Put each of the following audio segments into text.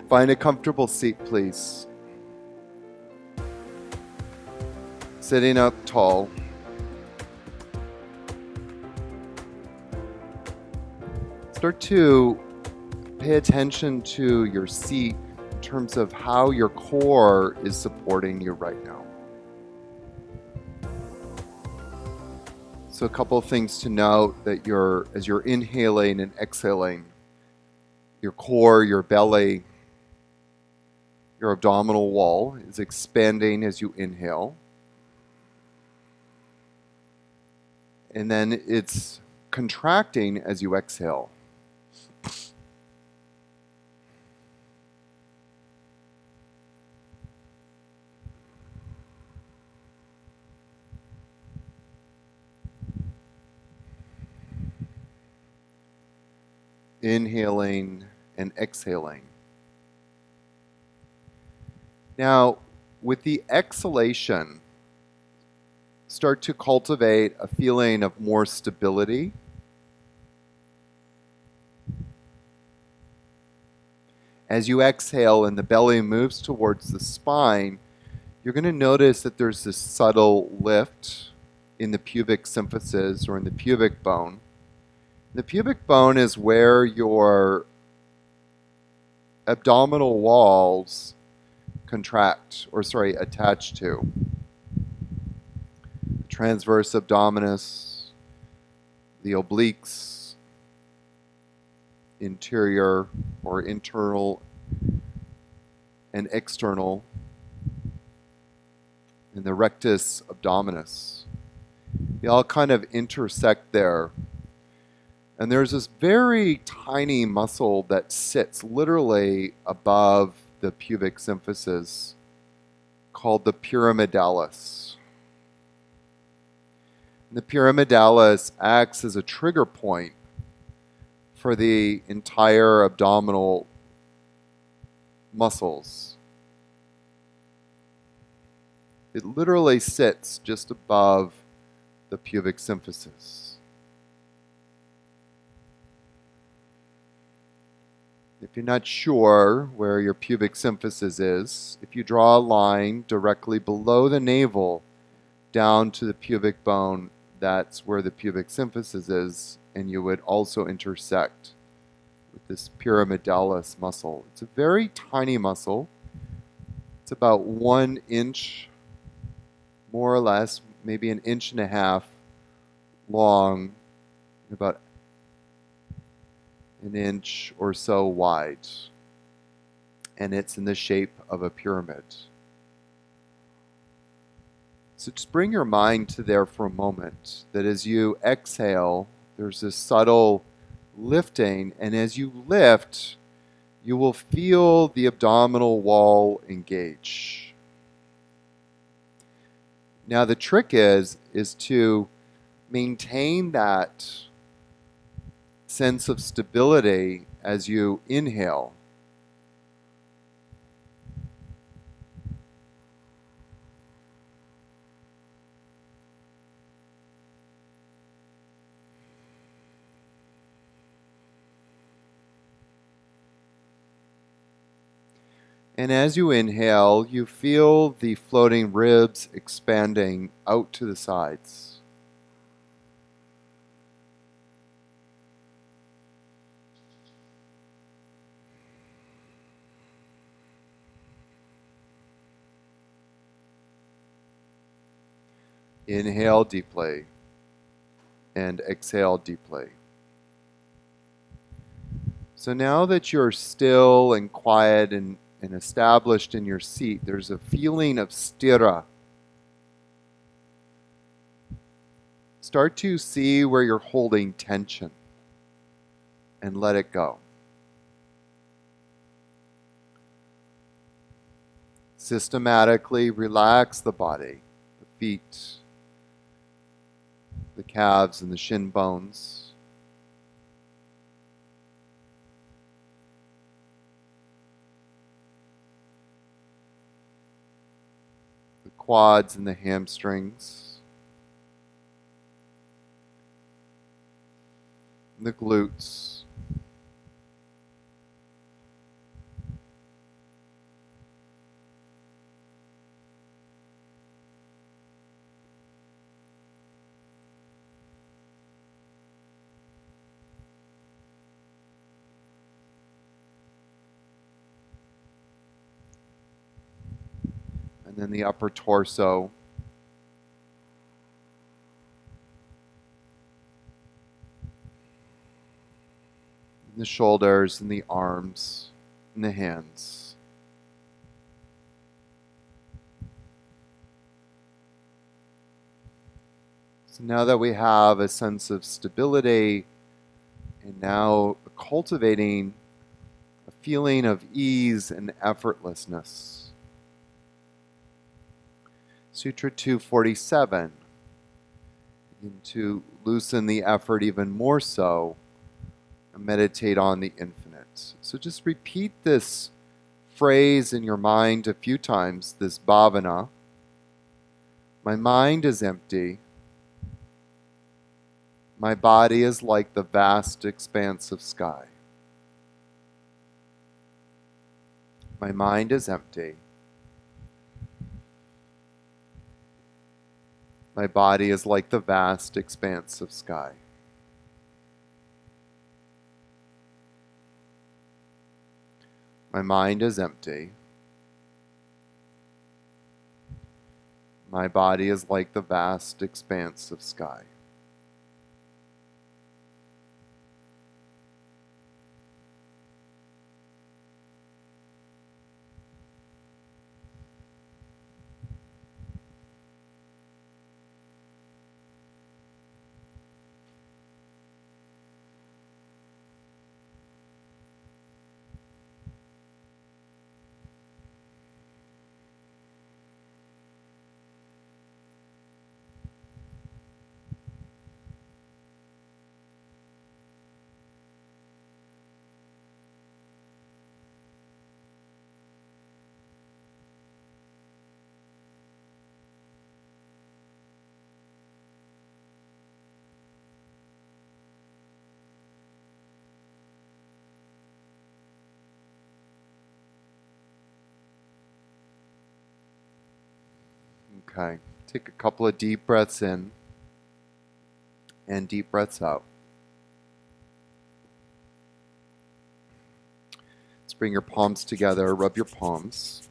Find a comfortable seat, please. Sitting up tall. Start to pay attention to your seat in terms of how your core is supporting you right now. So a couple of things to note that as you're inhaling and exhaling, your core, your belly, your abdominal wall is expanding as you inhale. And then it's contracting as you exhale. Inhaling and exhaling. Now, with the exhalation, start to cultivate a feeling of more stability. As you exhale and the belly moves towards the spine, you're going to notice that there's this subtle lift in the pubic symphysis or in the pubic bone. The pubic bone is where your abdominal walls attach to. The transverse abdominis, the obliques, interior or internal and external, and the rectus abdominis. They all kind of intersect there. And there's this very tiny muscle that sits literally above the pubic symphysis called the pyramidalis. And the pyramidalis acts as a trigger point for the entire abdominal muscles. It literally sits just above the pubic symphysis. If you're not sure where your pubic symphysis is, if you draw a line directly below the navel down to the pubic bone, that's where the pubic symphysis is, and you would also intersect with this pyramidalis muscle. It's a very tiny muscle. It's about 1 inch, more or less, maybe 1.5 inches long, about 1 inch or so wide, and it's in the shape of a pyramid. So just bring your mind to there for a moment, that as you exhale, there's this subtle lifting, and as you lift, you will feel the abdominal wall engage. Now the trick is to maintain that sense of stability as you inhale. And as you inhale, you feel the floating ribs expanding out to the sides. Inhale deeply and exhale deeply. So now that you're still and quiet and established in your seat, there's a feeling of sthira. Start to see where you're holding tension and let it go. Systematically relax the body, the feet, the calves and the shin bones. The quads and the hamstrings. And the glutes. then the upper torso. And the shoulders and the arms and the hands. So now that we have a sense of stability and now cultivating a feeling of ease and effortlessness. Sutra 247. Begin to loosen the effort even more so and meditate on the infinite. So just repeat this phrase in your mind a few times, this Bhavana. My mind is empty. My body is like the vast expanse of sky. My mind is empty. My body is like the vast expanse of sky. My mind is empty. My body is like the vast expanse of sky. Okay, take a couple of deep breaths in and deep breaths out. Let's bring your palms together, rub your palms.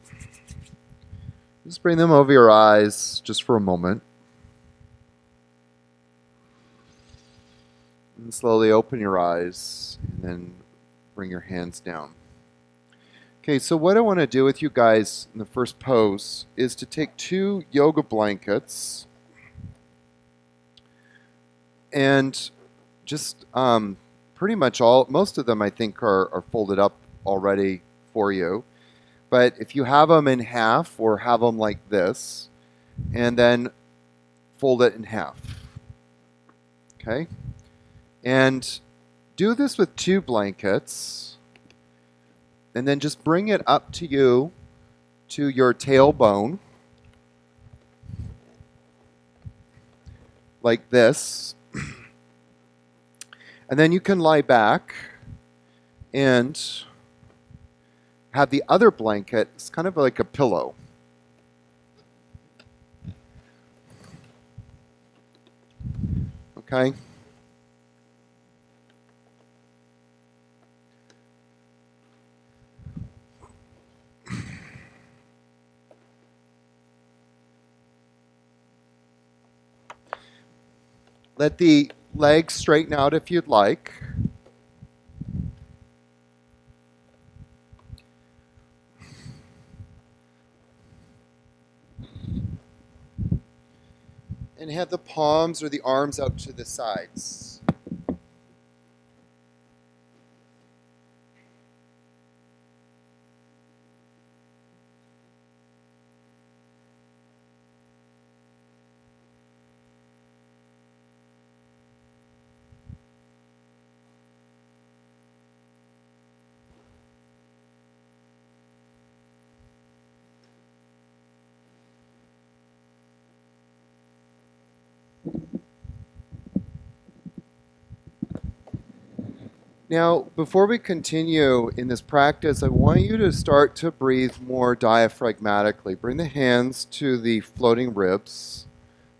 Just bring them over your eyes just for a moment. And slowly open your eyes and then bring your hands down. Okay, so what I want to do with you guys in the first pose is to take 2 yoga blankets and just pretty much most of them I think are folded up already for you. But if you have them in half or have them like this, and then fold it in half. Okay? And do this with 2 blankets. And then just bring it up to you, to your tailbone, like this. And then you can lie back and have the other blanket, it's kind of like a pillow. Okay? Let the legs straighten out if you'd like. And have the palms or the arms out to the sides. Now, before we continue in this practice, I want you to start to breathe more diaphragmatically. Bring the hands to the floating ribs.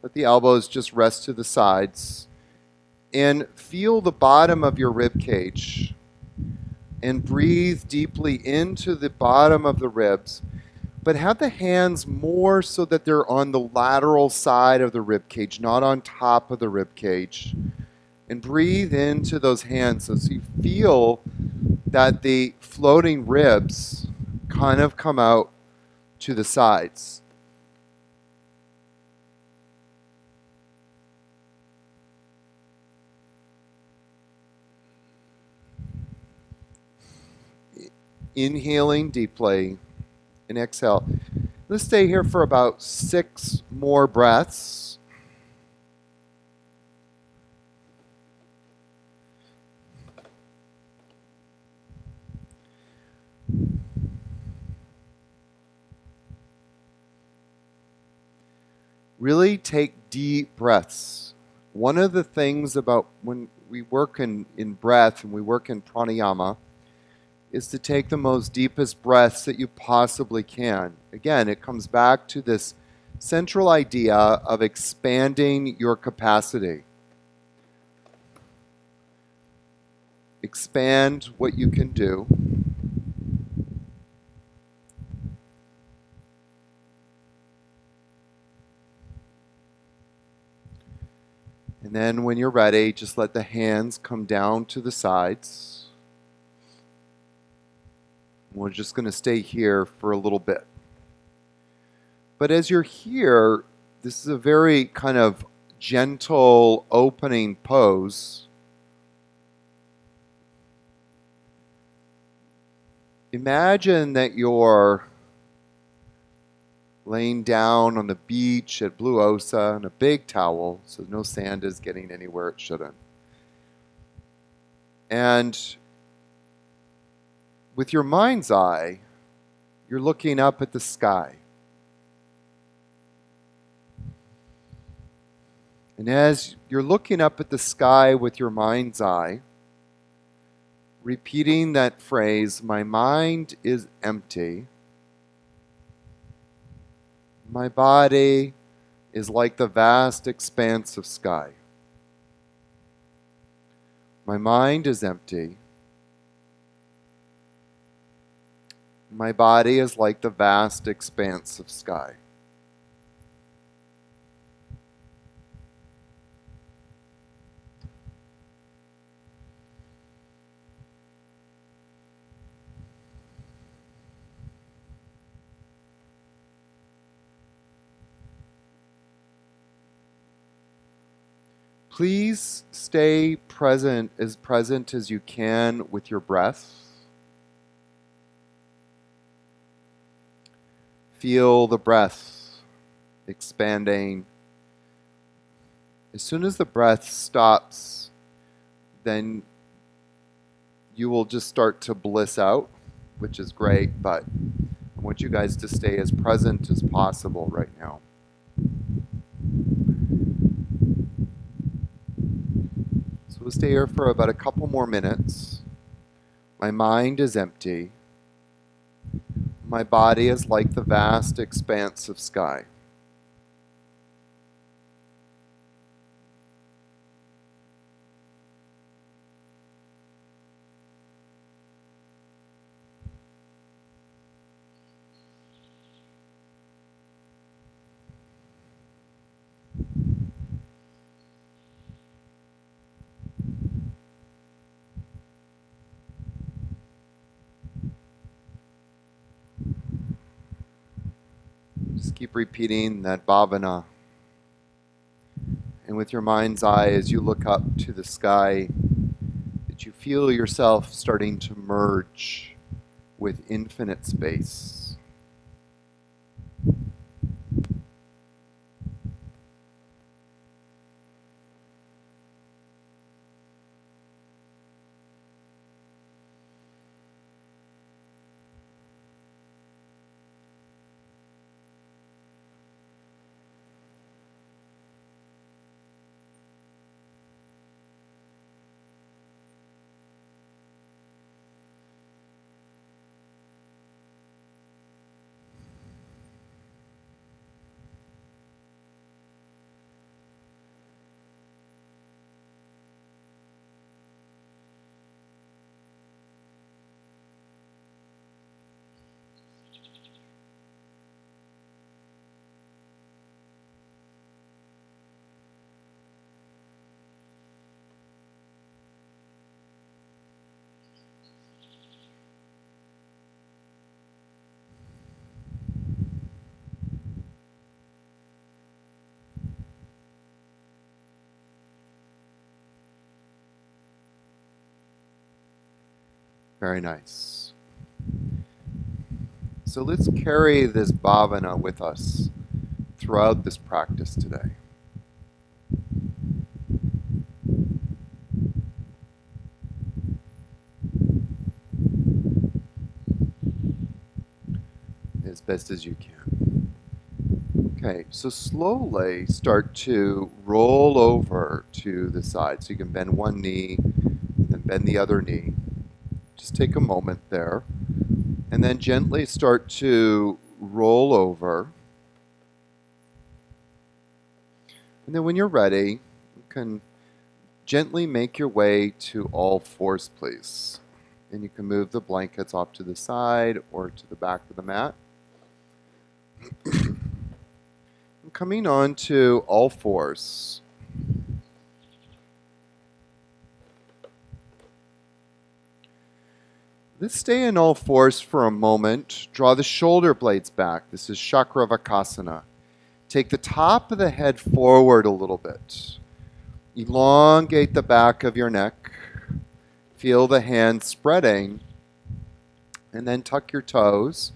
Let the elbows just rest to the sides. And feel the bottom of your rib cage. And breathe deeply into the bottom of the ribs. but have the hands more so that they're on the lateral side of the rib cage, not on top of the rib cage. And breathe into those hands so you feel that the floating ribs kind of come out to the sides. Inhaling deeply and exhale. Let's stay here for about 6 more breaths. Really take deep breaths. One of the things about when we work in breath and we work in pranayama is to take the most deepest breaths that you possibly can. Again, it comes back to this central idea of expanding your capacity. Expand what you can do. And then when you're ready, just let the hands come down to the sides. We're just going to stay here for a little bit. But as you're here, this is a very kind of gentle opening pose. Imagine that you're laying down on the beach at Blue Osa in a big towel, so no sand is getting anywhere it shouldn't. And with your mind's eye, you're looking up at the sky. And as you're looking up at the sky with your mind's eye, repeating that phrase, my mind is empty. My body is like the vast expanse of sky. My mind is empty. My body is like the vast expanse of sky. Please stay present as you can with your breath. Feel the breath expanding. As soon as the breath stops, then you will just start to bliss out, which is great, but I want you guys to stay as present as possible right now. So we'll stay here for about a couple more minutes. My mind is empty. My body is like the vast expanse of sky. Just keep repeating that Bhavana. And with your mind's eye, as you look up to the sky, that you feel yourself starting to merge with infinite space. Very nice. So let's carry this bhavana with us throughout this practice today. As best as you can. Okay, so slowly start to roll over to the side. So you can bend one knee, and then bend the other knee. Just take a moment there. And then gently start to roll over. And then when you're ready, you can gently make your way to all fours, please. And you can move the blankets off to the side or to the back of the mat. Coming on to all fours. Let's stay in all fours for a moment. Draw the shoulder blades back. This is Chakravakasana. Take the top of the head forward a little bit. Elongate the back of your neck. Feel the hands spreading. And then tuck your toes.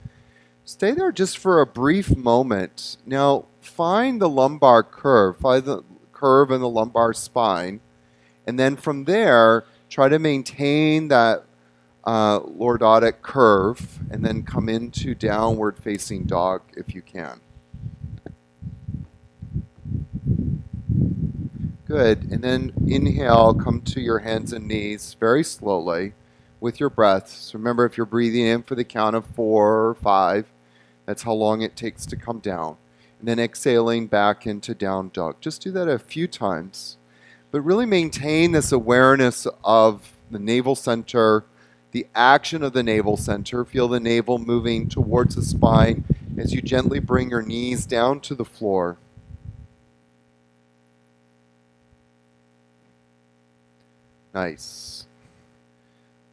Stay there just for a brief moment. Now, find the lumbar curve. Find the curve in the lumbar spine. And then from there, try to maintain that lordotic curve. And then come into downward facing dog if you can. Good. And then inhale, come to your hands and knees very slowly with your breath. So remember, if you're breathing in for the count of 4 or 5, that's how long it takes to come down. And then exhaling back into down dog. Just do that a few times. But really maintain this awareness of the navel center, the action of the navel center. Feel the navel moving towards the spine as you gently bring your knees down to the floor. Nice.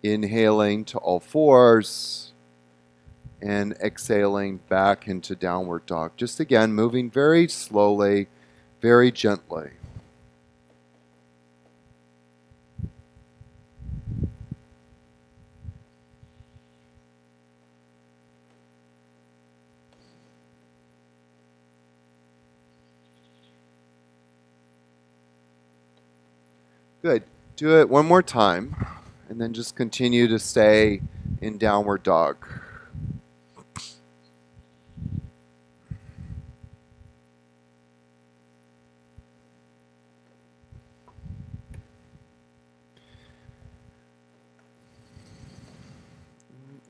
Inhaling to all fours and exhaling back into downward dog. Just again, moving very slowly, very gently. Good. Do it one more time, and then just continue to stay in downward dog.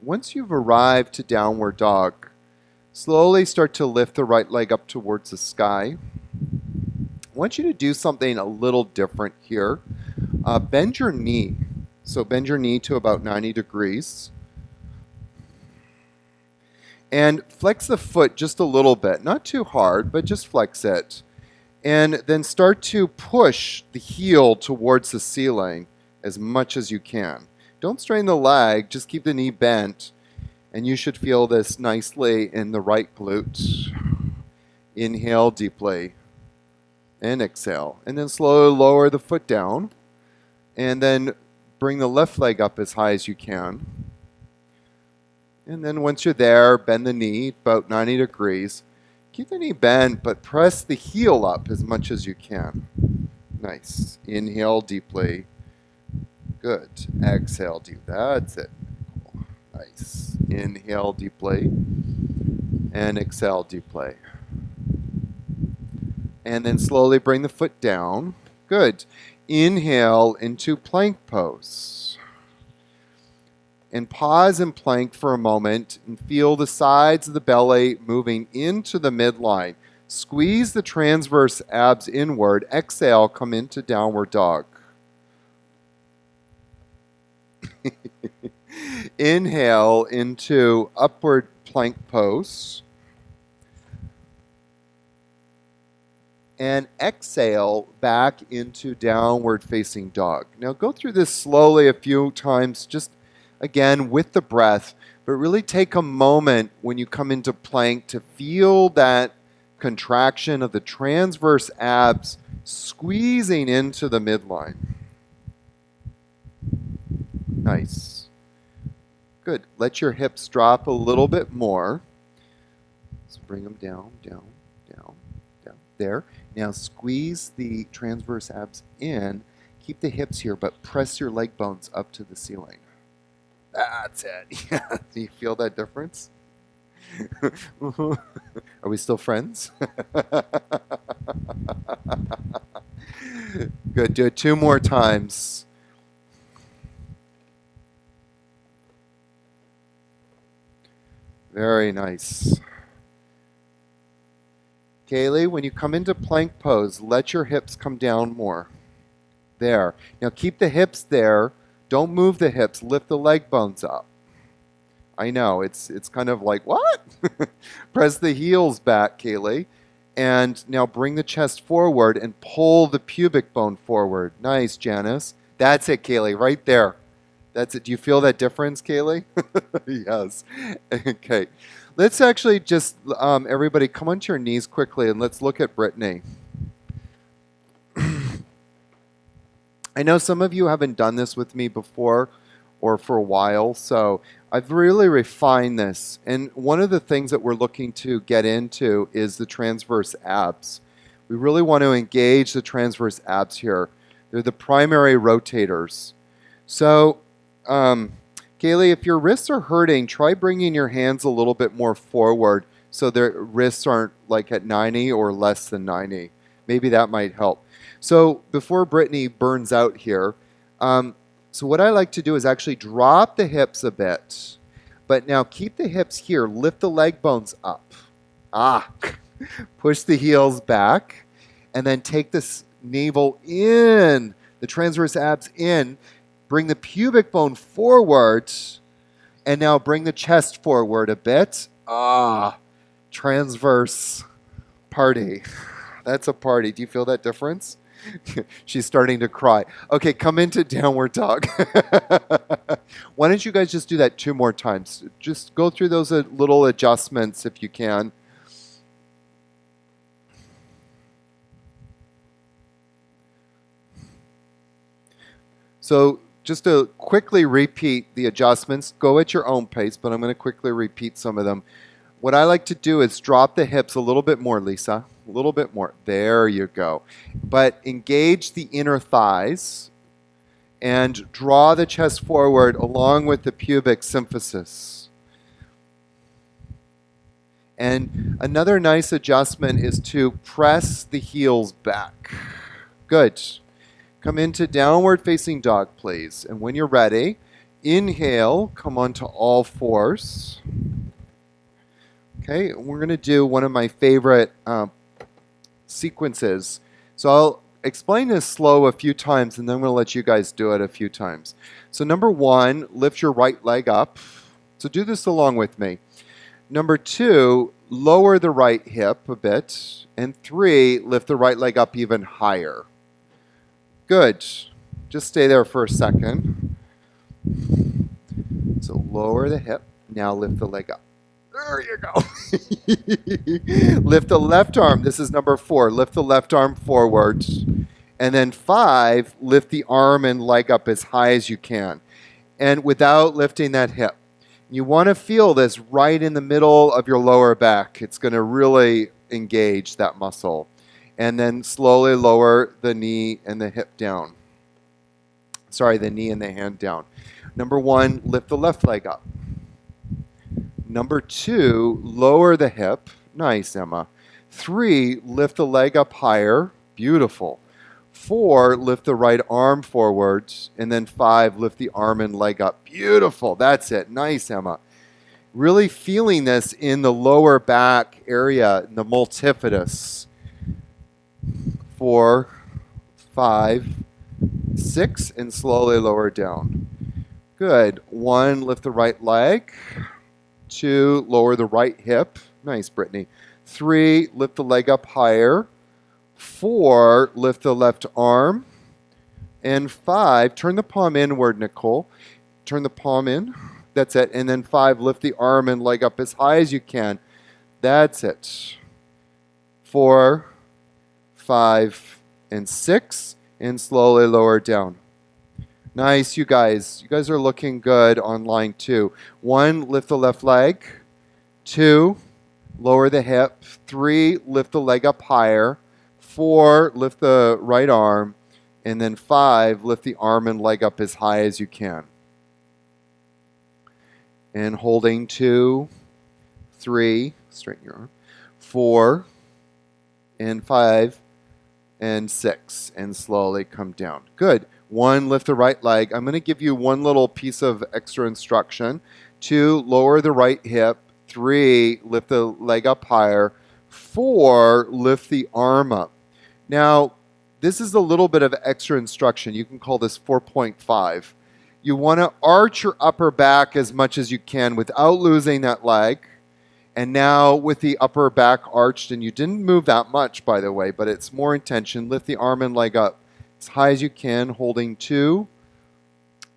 Once you've arrived to downward dog, slowly start to lift the right leg up towards the sky. I want you to do something a little different here. Bend your knee. So bend your knee to about 90 degrees. And flex the foot just a little bit. Not too hard, but just flex it. And then start to push the heel towards the ceiling as much as you can. Don't strain the leg, just keep the knee bent. And you should feel this nicely in the right glute. Inhale deeply. And exhale. And then slowly lower the foot down. And then bring the left leg up as high as you can. And then once you're there, bend the knee about 90 degrees. Keep the knee bent, but press the heel up as much as you can. Nice. Inhale deeply. Good. Exhale deep. That's it. Cool. Nice. Inhale deeply. And exhale deeply. And then slowly bring the foot down. Good. Inhale into plank pose. And pause in plank for a moment and feel the sides of the belly moving into the midline. Squeeze the transverse abs inward. Exhale, come into downward dog. Inhale into upward plank pose. And exhale back into downward facing dog. Now go through this slowly a few times, just again with the breath, but really take a moment when you come into plank to feel that contraction of the transverse abs squeezing into the midline. Nice. Good. Let your hips drop a little bit more. So bring them down, down, down, down. There. Now squeeze the transverse abs in. Keep the hips here, but press your leg bones up to the ceiling. That's it. Yeah. Do you feel that difference? Are we still friends? Good. Do it 2 more times. Very nice. Kaylee, when you come into plank pose, let your hips come down more. There. Now keep the hips there. Don't move the hips. Lift the leg bones up. I know, it's kind of like, what? Press the heels back, Kaylee. And now bring the chest forward and pull the pubic bone forward. Nice, Janice. That's it, Kaylee, right there. That's it. Do you feel that difference, Kaylee? Yes. Okay. Let's actually just, everybody come onto your knees quickly and let's look at Brittany. I know some of you haven't done this with me before or for a while, so I've really refined this. And one of the things that we're looking to get into is the transverse abs. We really want to engage the transverse abs here. They're the primary rotators. So, Kaylee, if your wrists are hurting, try bringing your hands a little bit more forward so their wrists aren't like at 90 or less than 90. Maybe that might help. So before Brittany burns out here, so what I like to do is actually drop the hips a bit. But now keep the hips here. Lift the leg bones up. Push the heels back. And then take this navel in, the transverse abs in. Bring the pubic bone forward. And now bring the chest forward a bit. Transverse party. That's a party. Do you feel that difference? She's starting to cry. Okay, come into downward dog. Why don't you guys just do that 2 more times? Just go through those little adjustments if you can. So just to quickly repeat the adjustments, go at your own pace, but I'm going to quickly repeat some of them. What I like to do is drop the hips a little bit more, Lisa. A little bit more. There you go. But engage the inner thighs and draw the chest forward along with the pubic symphysis. And another nice adjustment is to press the heels back. Good. Come into downward facing dog, please. And when you're ready, inhale, come onto all fours. Okay, we're going to do one of my favorite sequences. So I'll explain this slow a few times, and then I'm going to let you guys do it a few times. So number 1, lift your right leg up. So do this along with me. Number 2, lower the right hip a bit. And 3, lift the right leg up even higher. Good. Just stay there for a second. So lower the hip. Now lift the leg up. There you go. Lift the left arm. This is number 4. Lift the left arm forward. And then 5, lift the arm and leg up as high as you can. And without lifting that hip. You want to feel this right in the middle of your lower back. It's going to really engage that muscle. And then slowly lower the knee and the hip down. Sorry, the knee and the hand down. Number 1, lift the left leg up. Number 2, lower the hip. Nice, Emma. 3, lift the leg up higher. Beautiful. 4, lift the right arm forward. And then 5, lift the arm and leg up. Beautiful. That's it. Nice, Emma. Really feeling this in the lower back area, in the multifidus. 4, 5, 6, and slowly lower down. Good. 1, lift the right leg. 2, lower the right hip. Nice, Brittany. 3, lift the leg up higher. 4, lift the left arm. And 5, turn the palm inward, Nicole. Turn the palm in. That's it. And then 5, lift the arm and leg up as high as you can. That's it. 4, 5, and 6, and slowly lower down. Nice, you guys. You guys are looking good on line 2. 1, lift the left leg. 2, lower the hip. 3, lift the leg up higher. 4, lift the right arm. And then 5, lift the arm and leg up as high as you can. And holding 2, 3, straighten your arm. 4, and 5, and 6, and slowly come down. Good. 1, lift the right leg. I'm going to give you one little piece of extra instruction. 2, lower the right hip. 3, lift the leg up higher. 4, lift the arm up. Now, this is a little bit of extra instruction. You can call this 4.5. You want to arch your upper back as much as you can without losing that leg. And now with the upper back arched, and you didn't move that much, by the way, but it's more intention. Lift the arm and leg up as high as you can, holding 2,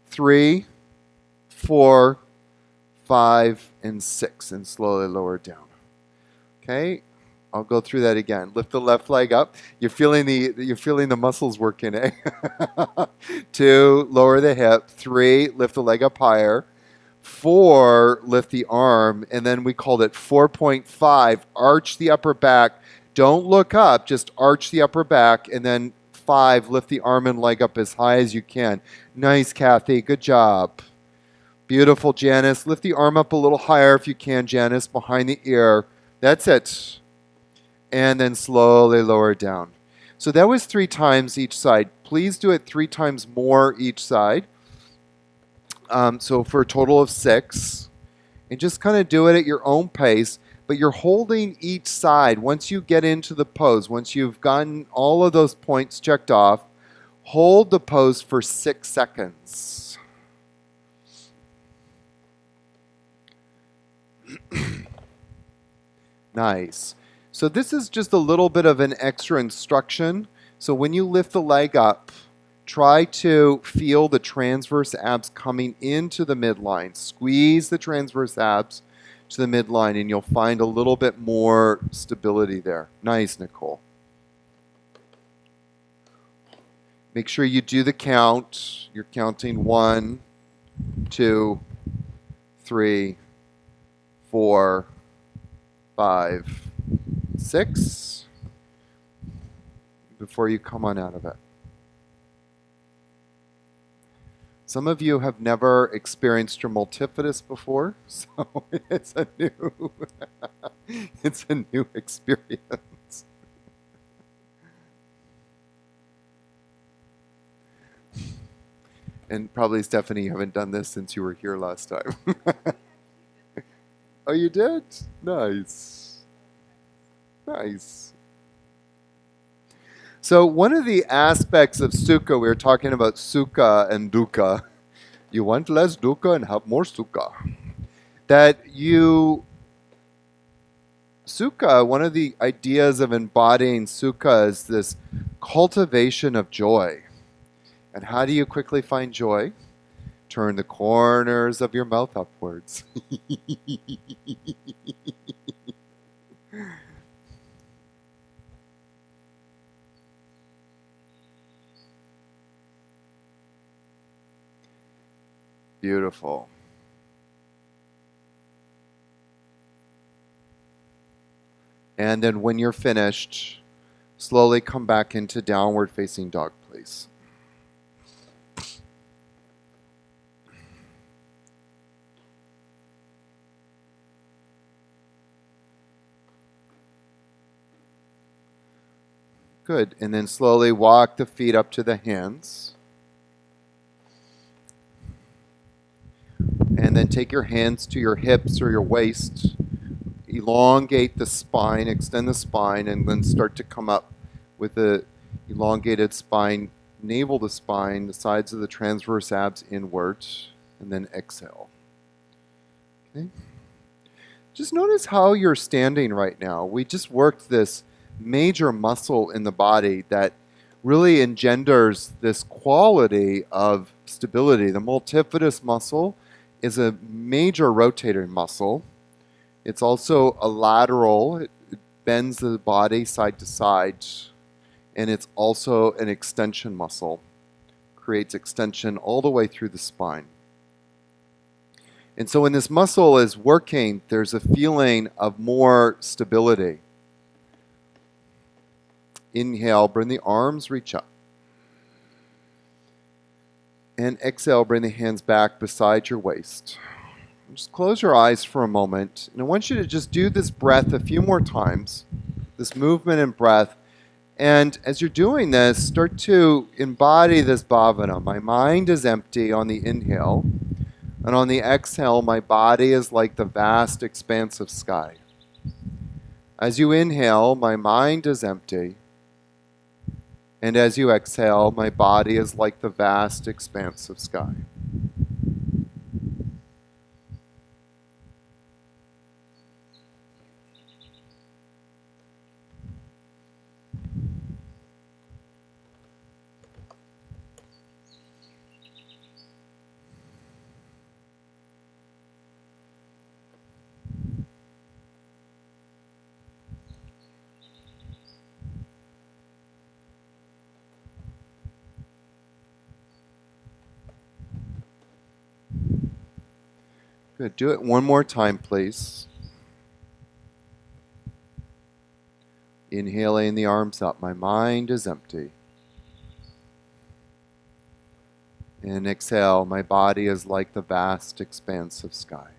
3, 4, 5, and 6, and slowly lower down. Okay, I'll go through that again. Lift the left leg up. You're feeling the muscles working, eh? 2, lower the hip. 3, lift the leg up higher. 4, lift the arm, and then we called it 4.5, arch the upper back. Don't look up, just arch the upper back, and then 5, lift the arm and leg up as high as you can. Nice, Kathy, good job. Beautiful, Janice. Lift the arm up a little higher if you can, Janice, behind the ear. That's it. And then slowly lower down. So that was 3 times each side. Please do it 3 times more each side. So for a total of 6, and just kind of do it at your own pace, but you're holding each side. Once you get into the pose, once you've gotten all of those points checked off, hold the pose for 6 seconds. Nice. So this is just a little bit of an extra instruction. So when you lift the leg up, try to feel the transverse abs coming into the midline. Squeeze the transverse abs to the midline, and you'll find a little bit more stability there. Nice, Nicole. Make sure you do the count. You're counting 1, 2, 3, 4, 5, 6 before you come on out of it. Some of you have never experienced your multifidus before, so it's a new experience. And probably, Stephanie, you haven't done this since you were here last time. Oh, you did? Nice. Nice. So one of the aspects of sukha, we were talking about sukha and dukkha. You want less dukkha and have more sukha. Sukha, one of the ideas of embodying sukha is this cultivation of joy. And how do you quickly find joy? Turn the corners of your mouth upwards. Beautiful. And then when you're finished, slowly come back into downward facing dog, please. Good. And then slowly walk the feet up to the hands. And then take your hands to your hips or your waist. Elongate the spine, extend the spine, and then start to come up with the elongated spine, navel to spine, the sides of the transverse abs inward, and then exhale. Okay. Just notice how you're standing right now. We just worked this major muscle in the body that really engenders this quality of stability. The multifidus muscle is a major rotator muscle. It's also a lateral. It bends the body side to side. And it's also an extension muscle. creates extension all the way through the spine. And so when this muscle is working, there's a feeling of more stability. Inhale, bring the arms, reach up. And exhale, bring the hands back beside your waist. Just close your eyes for a moment. And I want you to just do this breath a few more times, this movement and breath. And as you're doing this, start to embody this bhavana. My mind is empty on the inhale. And on the exhale, my body is like the vast, expansive sky. As you inhale, my mind is empty. And as you exhale, my body is like the vast, expansive sky. Good. Do it one more time, please. Inhaling the arms up. My mind is empty. And exhale, my body is like the vast, expansive sky.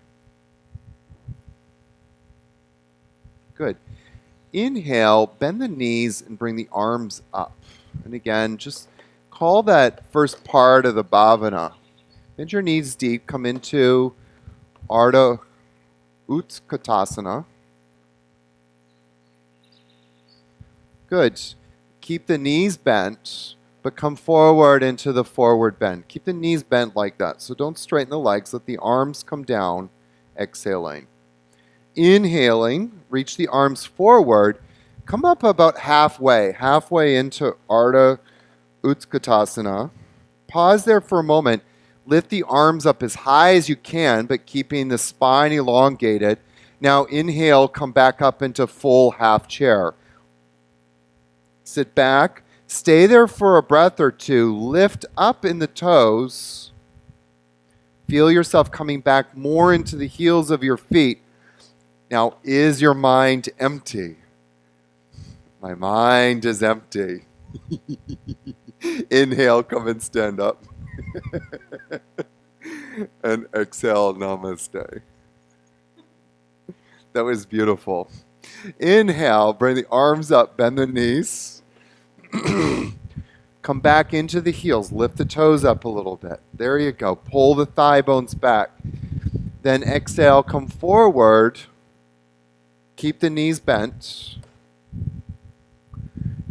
Good. Inhale, bend the knees and bring the arms up. And again, just call that first part of the bhavana. Bend your knees deep, come into Ardha Utkatasana. Good. Keep the knees bent, but come forward into the forward bend. Keep the knees bent like that. So don't straighten the legs. Let the arms come down, exhaling. Inhaling, reach the arms forward. Come up about halfway into Ardha Utkatasana. Pause there for a moment. Lift the arms up as high as you can, but keeping the spine elongated. Now inhale, come back up into full half chair. Sit back. Stay there for a breath or two. Lift up in the toes. Feel yourself coming back more into the heels of your feet. Now, is your mind empty? My mind is empty. Inhale, come and stand up. And exhale, namaste. That was beautiful. Inhale, bring the arms up, bend the knees. Come back into the heels, lift the toes up a little bit. There you go. Pull the thigh bones back. Then exhale, come forward. Keep the knees bent.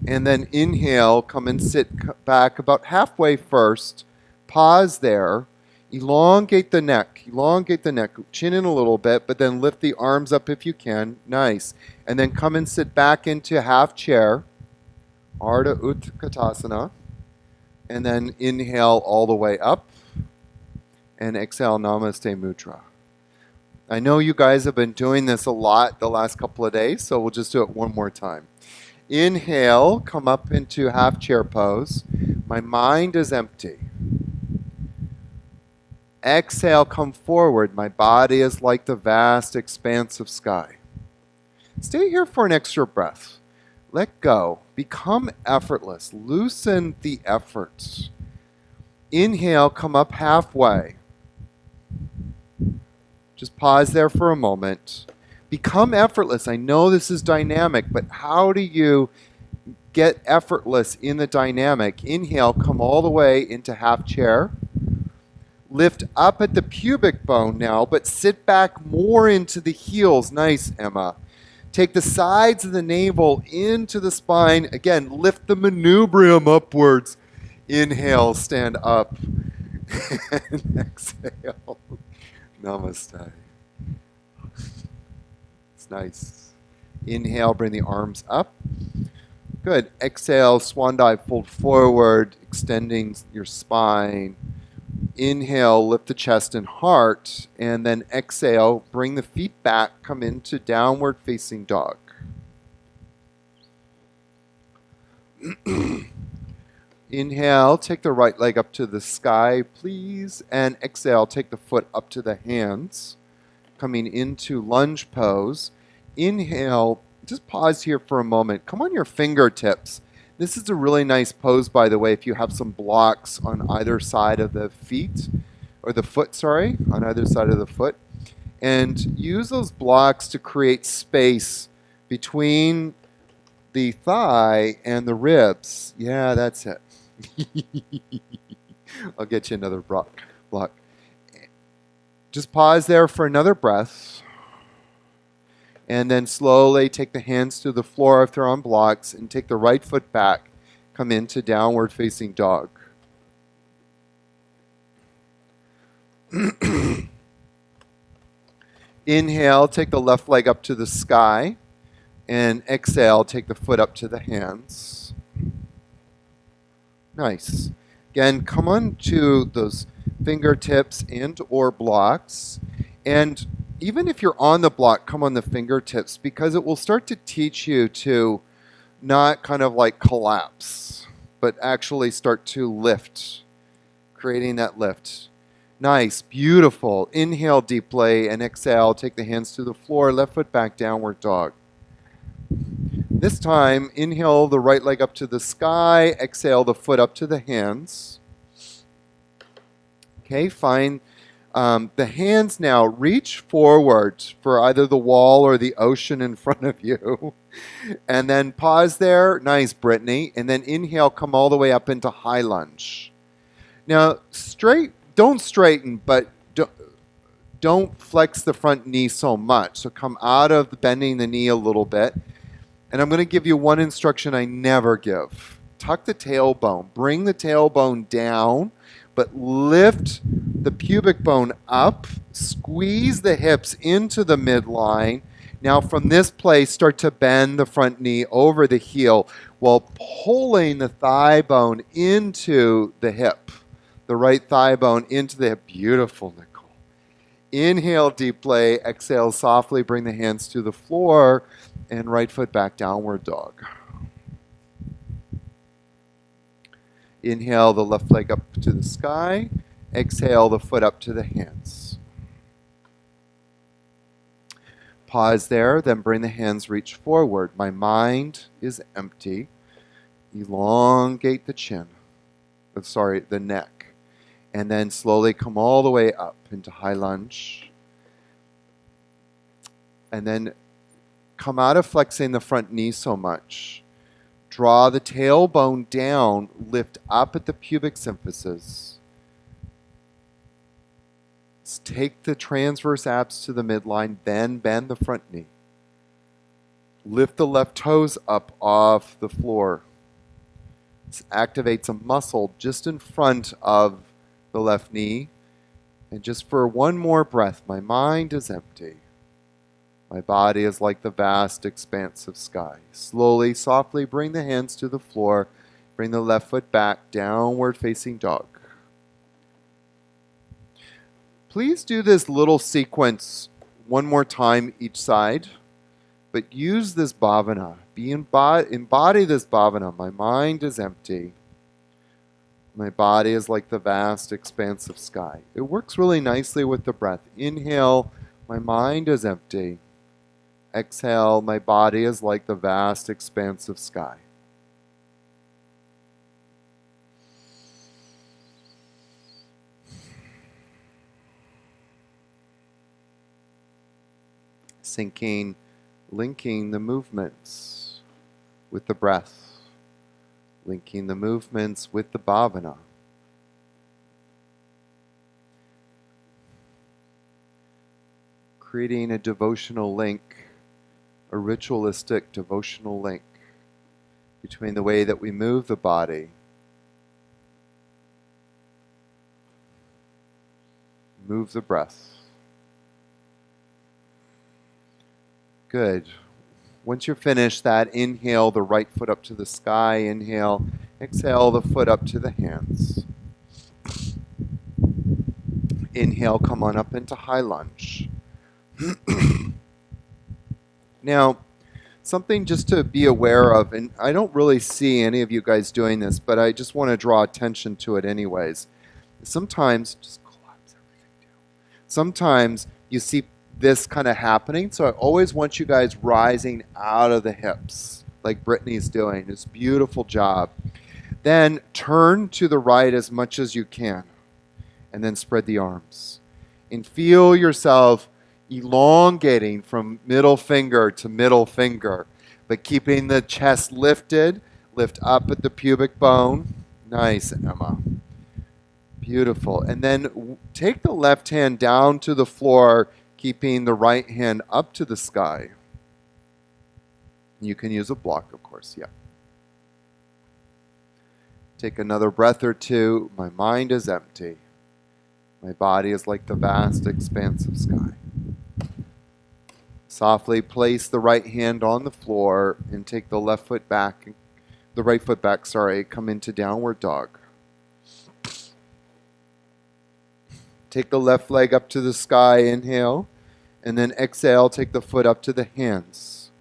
And then inhale, come and sit back about halfway first. Pause there. Elongate the neck. Chin in a little bit, but then lift the arms up if you can. Nice. And then come and sit back into half chair. Ardha Utkatasana. And then inhale all the way up. And exhale, Namaste Mudra. I know you guys have been doing this a lot the last couple of days, so we'll just do it one more time. Inhale, come up into half chair pose. My mind is empty. Exhale, come forward. My body is like the vast expanse of sky. Stay here for an extra breath. Let go. Become effortless. Loosen the efforts. Inhale, come up halfway. Just pause there for a moment. Become effortless. I know this is dynamic, but how do you get effortless in the dynamic? Inhale, come all the way into half chair. Lift up at the pubic bone now, but sit back more into the heels. Nice, Emma. Take the sides of the navel into the spine. Again, lift the manubrium upwards. Inhale, stand up. And exhale. Namaste. It's nice. Inhale, bring the arms up. Good. Exhale, swan dive, fold forward, extending your spine. Inhale, lift the chest and heart. And then exhale, bring the feet back, come into downward facing dog. Inhale, take the right leg up to the sky, please. And exhale, take the foot up to the hands, coming into lunge pose. Inhale, just pause here for a moment. Come on your fingertips. This is a really nice pose, by the way, if you have some blocks on either side of the feet, or the foot, sorry, on either side of the foot. And use those blocks to create space between the thigh and the ribs. Yeah, that's it. I'll get you another block. Just pause there for another breath. And then slowly take the hands to the floor if they're on blocks and take the right foot back. Come into downward facing dog. Inhale, take the left leg up to the sky. And exhale, take the foot up to the hands. Nice. Again, come on to those fingertips and or blocks. And even if you're on the block, come on the fingertips, because it will start to teach you to not kind of like collapse, but actually start to lift, creating that lift. Nice, beautiful. Inhale deeply and exhale. Take the hands to the floor, left foot back, downward dog. This time, inhale the right leg up to the sky, exhale the foot up to the hands. Okay, fine. The hands now reach forward for either the wall or the ocean in front of you. And then pause there. Nice, Brittany. And then inhale, come all the way up into high lunge. Now, don't straighten, but don't flex the front knee so much. So come out of bending the knee a little bit. And I'm going to give you one instruction I never give. Tuck the tailbone. Bring the tailbone down, but lift the pubic bone up. Squeeze the hips into the midline. Now from this place, start to bend the front knee over the heel while pulling the thigh bone into the hip. The right thigh bone into the hip. Beautiful, Nicole. Inhale deeply. Exhale softly. Bring the hands to the floor. And right foot back, downward dog. Inhale the left leg up to the sky. Exhale the foot up to the hands. Pause there, then bring the hands, reach forward. My mind is empty. Elongate the chin. The neck. And then slowly come all the way up into high lunge. And then come out of flexing the front knee so much. Draw the tailbone down, lift up at the pubic symphysis. Take the transverse abs to the midline, then bend the front knee. Lift the left toes up off the floor. This activates a muscle just in front of the left knee. And just for one more breath, my mind is empty. My body is like the vast expanse of sky. Slowly, softly bring the hands to the floor. Bring the left foot back, downward facing dog. Please do this little sequence one more time each side, but use this bhavana. Embody this bhavana. My mind is empty. My body is like the vast expanse of sky. It works really nicely with the breath. Inhale, my mind is empty. Exhale, my body is like the vast expanse of sky. Syncing, linking the movements with the breath. Linking the movements with the bhavana. Creating a devotional link, a ritualistic devotional link between the way that we move the body, move the breath. Good. Once you're finished that, inhale the right foot up to the sky. Inhale, exhale the foot up to the hands. Inhale, come on up into high lunge. Now, something just to be aware of, and I don't really see any of you guys doing this, but I just want to draw attention to it anyways. Sometimes, just collapse everything down. Sometimes you see this kind of happening, so I always want you guys rising out of the hips, like Brittany's doing. It's a beautiful job. Then turn to the right as much as you can, and then spread the arms. And feel yourself elongating from middle finger to middle finger, but keeping the chest lifted. Lift up at the pubic bone. Nice, Emma. Beautiful. And then take the left hand down to the floor, keeping the right hand up to the sky. You can use a block, of course, yeah. Take another breath or two. My mind is empty. My body is like the vast, expansive sky. Softly place the right hand on the floor and take the left foot back, the right foot back, sorry, come into downward dog. Take the left leg up to the sky, inhale, and then exhale, take the foot up to the hands.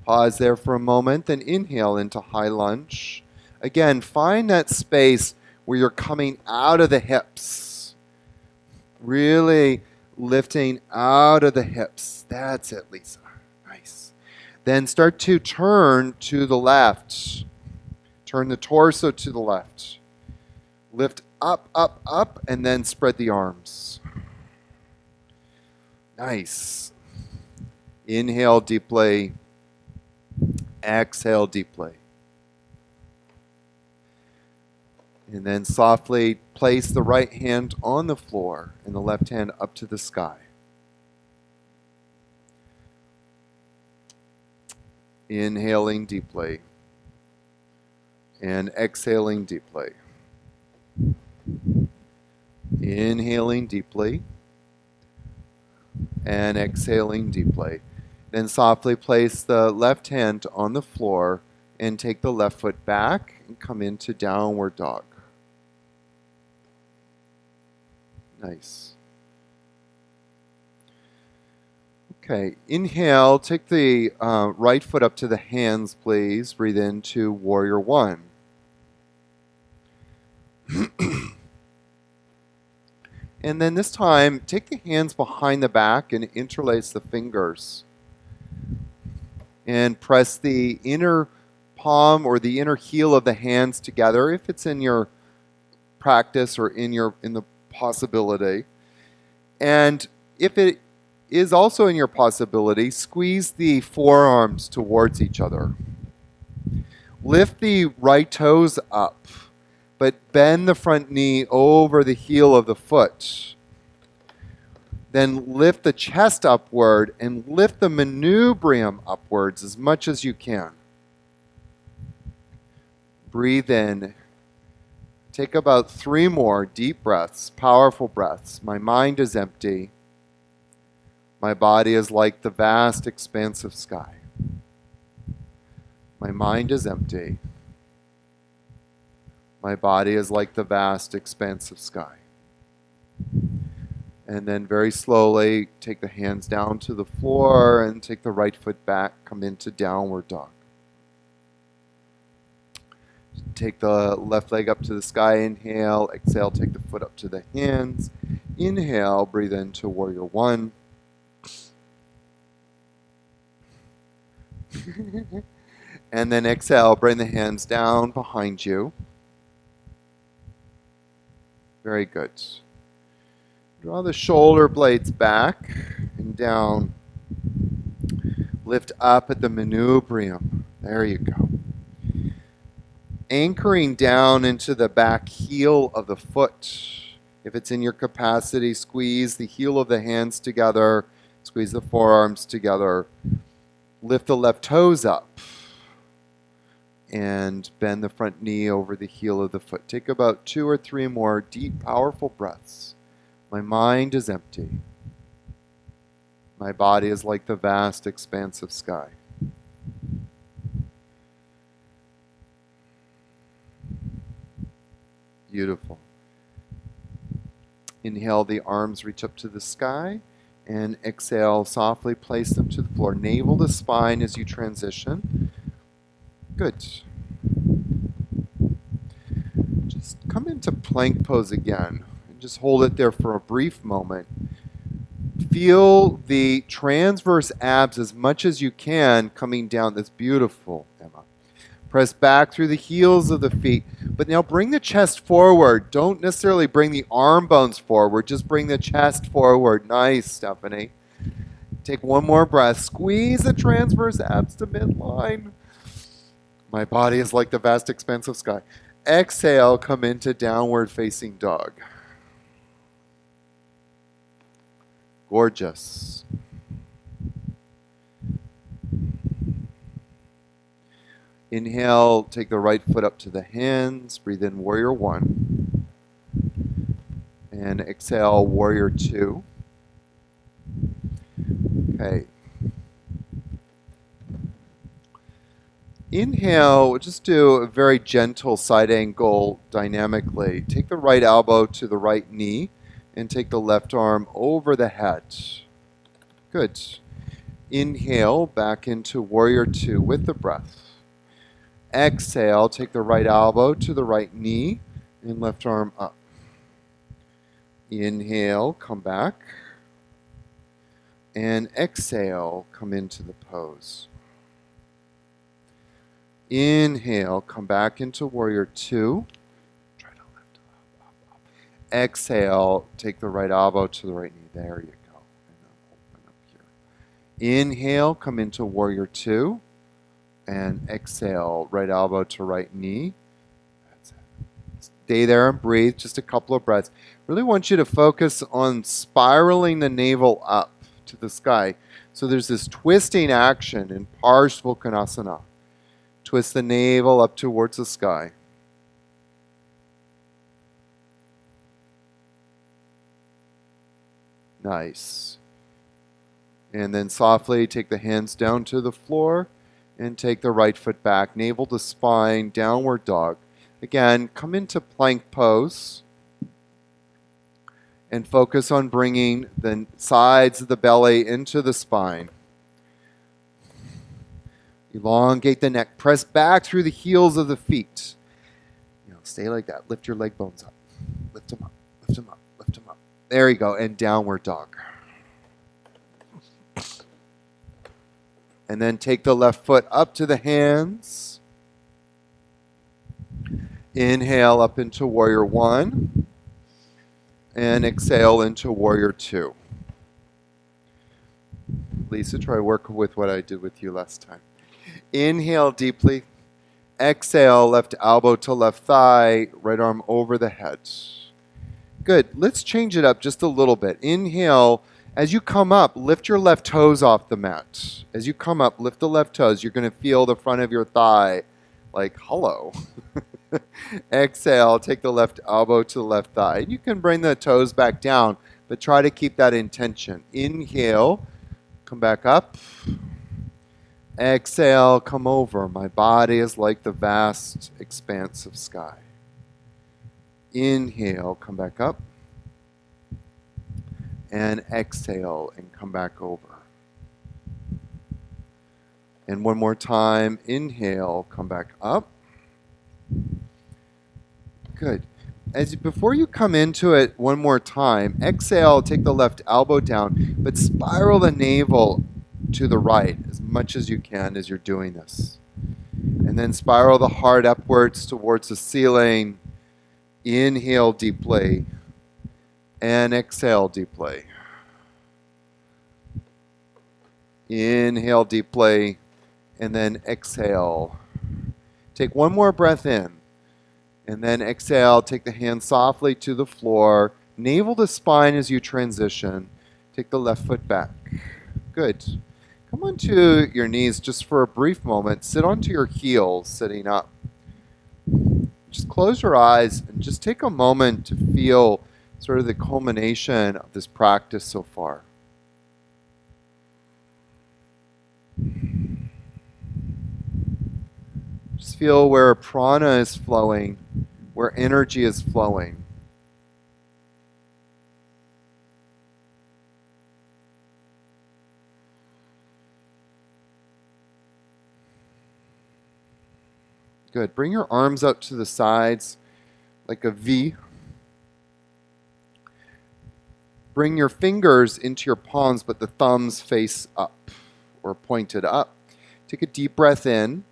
Pause there for a moment, then inhale into high lunge. Again, find that space where you're coming out of the hips. Really lifting out of the hips. That's it, Lisa. Nice. Then start to turn to the left. Turn the torso to the left. Lift up, up, up, and then spread the arms. Nice. Inhale deeply. Exhale deeply. And then softly place the right hand on the floor and the left hand up to the sky. Inhaling deeply and exhaling deeply. Inhaling deeply and exhaling deeply. Then softly place the left hand on the floor and take the left foot back and come into downward dog. Nice. Okay, inhale, take the right foot up to the hands, please. Breathe into warrior one. And then this time, take the hands behind the back and interlace the fingers. And press the inner palm or the inner heel of the hands together if it's in your practice or in the possibility. And if it is also in your possibility, squeeze the forearms towards each other. Lift the right toes up, but bend the front knee over the heel of the foot. Then lift the chest upward and lift the manubrium upwards as much as you can. Breathe in. Take about 3 more deep breaths, powerful breaths. My mind is empty. My body is like the vast, expansive sky. My mind is empty. My body is like the vast, expansive sky. And then very slowly take the hands down to the floor and take the right foot back, come into downward dog. Take the left leg up to the sky, inhale, exhale, take the foot up to the hands. Inhale, breathe into warrior one. And then exhale, bring the hands down behind you. Very good. Draw the shoulder blades back and down. Lift up at the manubrium. There you go. Anchoring down into the back heel of the foot. If it's in your capacity, squeeze the heel of the hands together. Squeeze the forearms together. Lift the left toes up. And bend the front knee over the heel of the foot. Take about 2 or 3 more deep, powerful breaths. My mind is empty. My body is like the vast, expansive sky. Beautiful. Inhale, the arms reach up to the sky. And exhale, softly place them to the floor. Navel to spine as you transition. Good. Just come into plank pose again. And just hold it there for a brief moment. Feel the transverse abs as much as you can coming down. That's beautiful, Emma. Press back through the heels of the feet. But now bring the chest forward. Don't necessarily bring the arm bones forward. Just bring the chest forward. Nice, Stephanie. Take one more breath. Squeeze the transverse abs to midline. My body is like the vast expanse of sky. Exhale, come into downward facing dog. Gorgeous. Inhale, take the right foot up to the hands. Breathe in warrior one. And exhale, warrior two. Okay. Inhale, we'll just do a very gentle side angle dynamically. Take the right elbow to the right knee and take the left arm over the head. Good. Inhale, back into warrior two with the breath. Exhale, take the right elbow to the right knee and left arm up. Inhale, come back. And exhale, come into the pose. Inhale, come back into warrior two. Try to lift up. Exhale, take the right elbow to the right knee. There you go. And then open up here. Inhale, come into warrior two. And exhale, right elbow to right knee. That's it. Stay there and breathe. Just a couple of breaths. Really want you to focus on spiraling the navel up to the sky. So there's this twisting action in Parsvakonasana. Twist the navel up towards the sky. Nice. And then softly take the hands down to the floor and take the right foot back. Navel to spine, downward dog. Again, come into plank pose and focus on bringing the sides of the belly into the spine. Elongate the neck. Press back through the heels of the feet. Stay like that. Lift your leg bones up. Lift them up. Lift them up. Lift them up. There you go. And downward dog. And then take the left foot up to the hands. Inhale up into warrior one. And exhale into warrior two. Lisa, try working with what I did with you last time. Inhale deeply. Exhale, left elbow to left thigh, right arm over the head. Good. Let's change it up just a little bit. Inhale. As you come up, lift your left toes off the mat. As you come up, lift the left toes. You're going to feel the front of your thigh like, hello. Exhale, take the left elbow to the left thigh. You can bring the toes back down, but try to keep that intention. Inhale, come back up. Exhale, come over. My body is like the vast expanse of sky. Inhale, come back up. And exhale and come back over. And one more time. Inhale, come back up. Good. Before you come into it one more time, exhale, take the left elbow down, but spiral the navel to the right as much as you can as you're doing this. And then spiral the heart upwards towards the ceiling. Inhale deeply. And exhale deeply. Inhale deeply. And then exhale. Take one more breath in. And then exhale. Take the hand softly to the floor. Navel to spine as you transition. Take the left foot back. Good. Come onto your knees just for a brief moment. Sit onto your heels, sitting up. Just close your eyes and just take a moment to feel sort of the culmination of this practice so far. Just feel where prana is flowing, where energy is flowing. Good. Bring your arms out to the sides like a V. Bring your fingers into your palms, but the thumbs face up or pointed up. Take a deep breath in.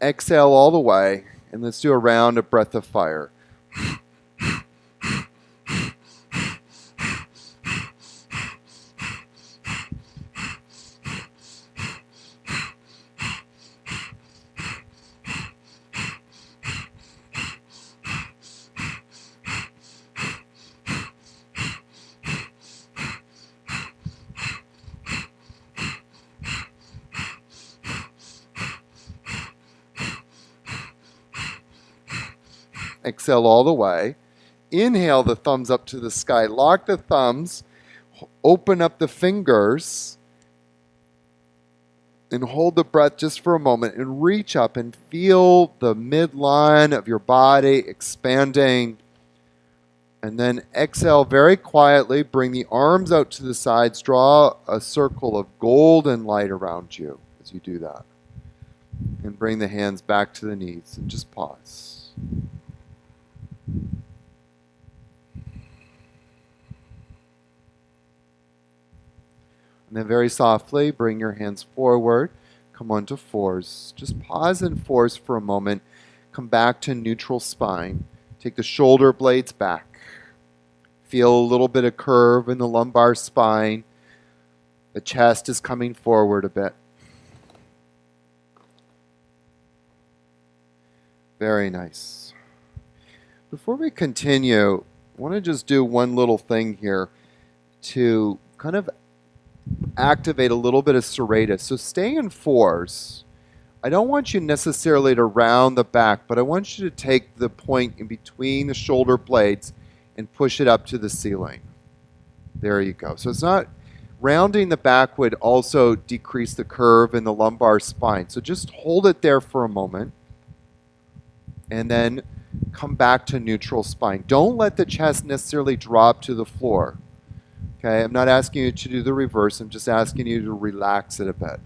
Exhale all the way. And let's do a round of breath of fire. Exhale all the way. Inhale the thumbs up to the sky. Lock the thumbs. Open up the fingers. And hold the breath just for a moment. And reach up and feel the midline of your body expanding. And then exhale very quietly. Bring the arms out to the sides. Draw a circle of golden light around you as you do that. And bring the hands back to the knees. And just pause. And then very softly, bring your hands forward. Come onto fours. Just pause in fours for a moment. Come back to neutral spine. Take the shoulder blades back. Feel a little bit of curve in the lumbar spine. The chest is coming forward a bit. Very nice. Before we continue, I want to just do one little thing here to kind of activate a little bit of serratus. So stay in fours. I don't want you necessarily to round the back, but I want you to take the point in between the shoulder blades and push it up to the ceiling. There you go. So it's not rounding the back would also decrease the curve in the lumbar spine. So just hold it there for a moment and then come back to neutral spine. Don't let the chest necessarily drop to the floor. Okay, I'm not asking you to do the reverse. I'm just asking you to relax it a bit.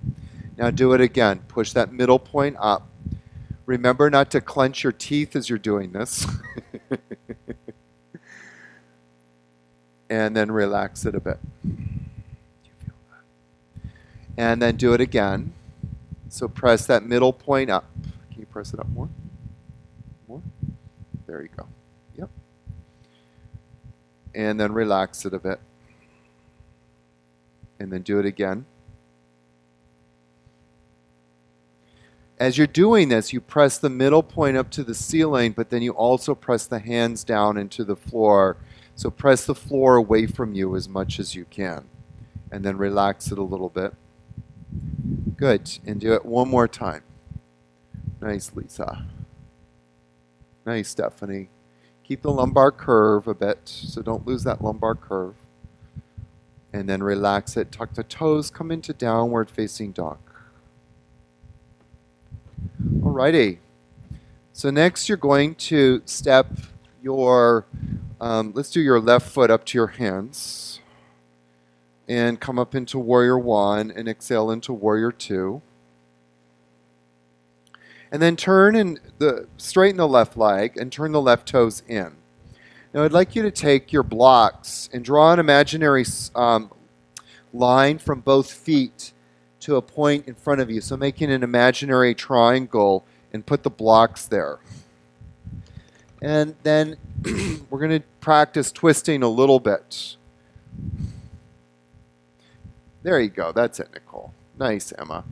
Now do it again. Push that middle point up. Remember not to clench your teeth as you're doing this. And then relax it a bit. And then do it again. So press that middle point up. Can you press it up more? More? There you go. Yep. And then relax it a bit. And then do it again. As you're doing this, you press the middle point up to the ceiling, but then you also press the hands down into the floor. So press the floor away from you as much as you can. And then relax it a little bit. Good. And do it one more time. Nice, Lisa. Nice, Stephanie. Keep the lumbar curve a bit, so don't lose that lumbar curve. And then relax it. Tuck the toes, come into downward facing dog. Alrighty. So next you're going to step your, let's do your left foot up to your hands. And come up into Warrior 1 and exhale into Warrior 2. And then straighten the left leg and turn the left toes in. Now I'd like you to take your blocks and draw an imaginary line from both feet to a point in front of you. So making an imaginary triangle and put the blocks there. And then we're going to practice twisting a little bit. There you go. That's it, Nicole. Nice, Emma.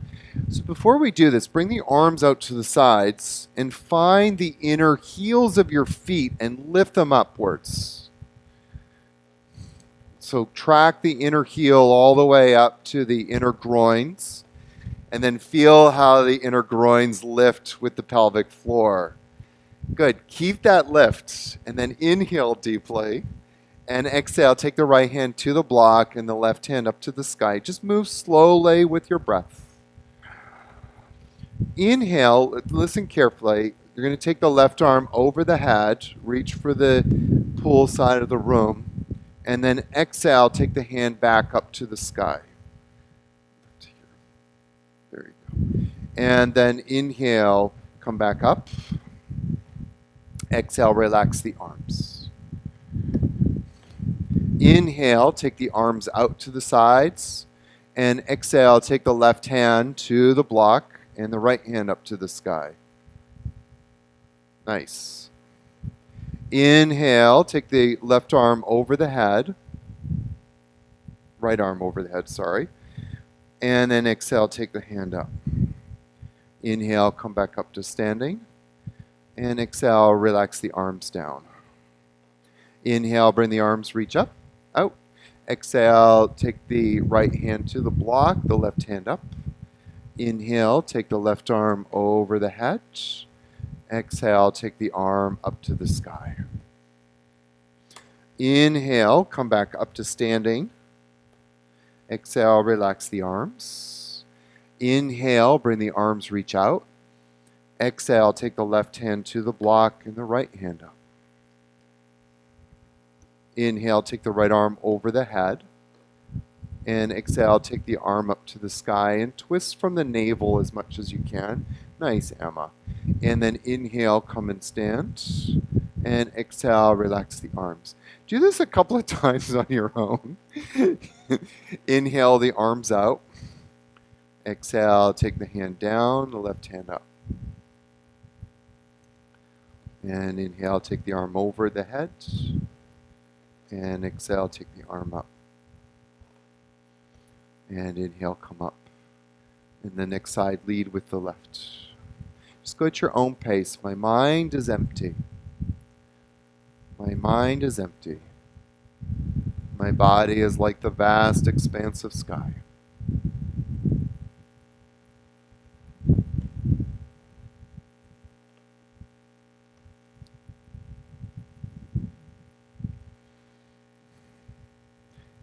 So before we do this, bring the arms out to the sides and find the inner heels of your feet and lift them upwards. So track the inner heel all the way up to the inner groins, and then feel how the inner groins lift with the pelvic floor. Good. Keep that lift, and then inhale deeply. And exhale, take the right hand to the block and the left hand up to the sky. Just move slowly with your breath. Inhale, listen carefully. You're going to take the left arm over the head, reach for the pool side of the room, and then exhale, take the hand back up to the sky. There you go. And then inhale, come back up. Exhale, relax the arms. Inhale, take the arms out to the sides. And exhale, take the left hand to the block and the right hand up to the sky. Nice. Inhale, take the left arm over the head. Right arm over the head, sorry. And then exhale, take the hand up. Inhale, come back up to standing. And exhale, relax the arms down. Inhale, bring the arms, reach up, out. Exhale, take the right hand to the block, the left hand up. Inhale, take the left arm over the head. Exhale, take the arm up to the sky. Inhale, come back up to standing. Exhale, relax the arms. Inhale, bring the arms, reach out. Exhale, take the left hand to the block and the right hand up. Inhale, take the right arm over the head. And exhale, take the arm up to the sky and twist from the navel as much as you can. Nice, Emma. And then inhale, come and stand. And exhale, relax the arms. Do this a couple of times on your own. Inhale the arms out. Exhale, take the hand down, the left hand up. And inhale, take the arm over the head. And exhale, take the arm up. And inhale, come up. And the next side, lead with the left. Just go at your own pace. My mind is empty. My mind is empty. My body is like the vast, expansive sky.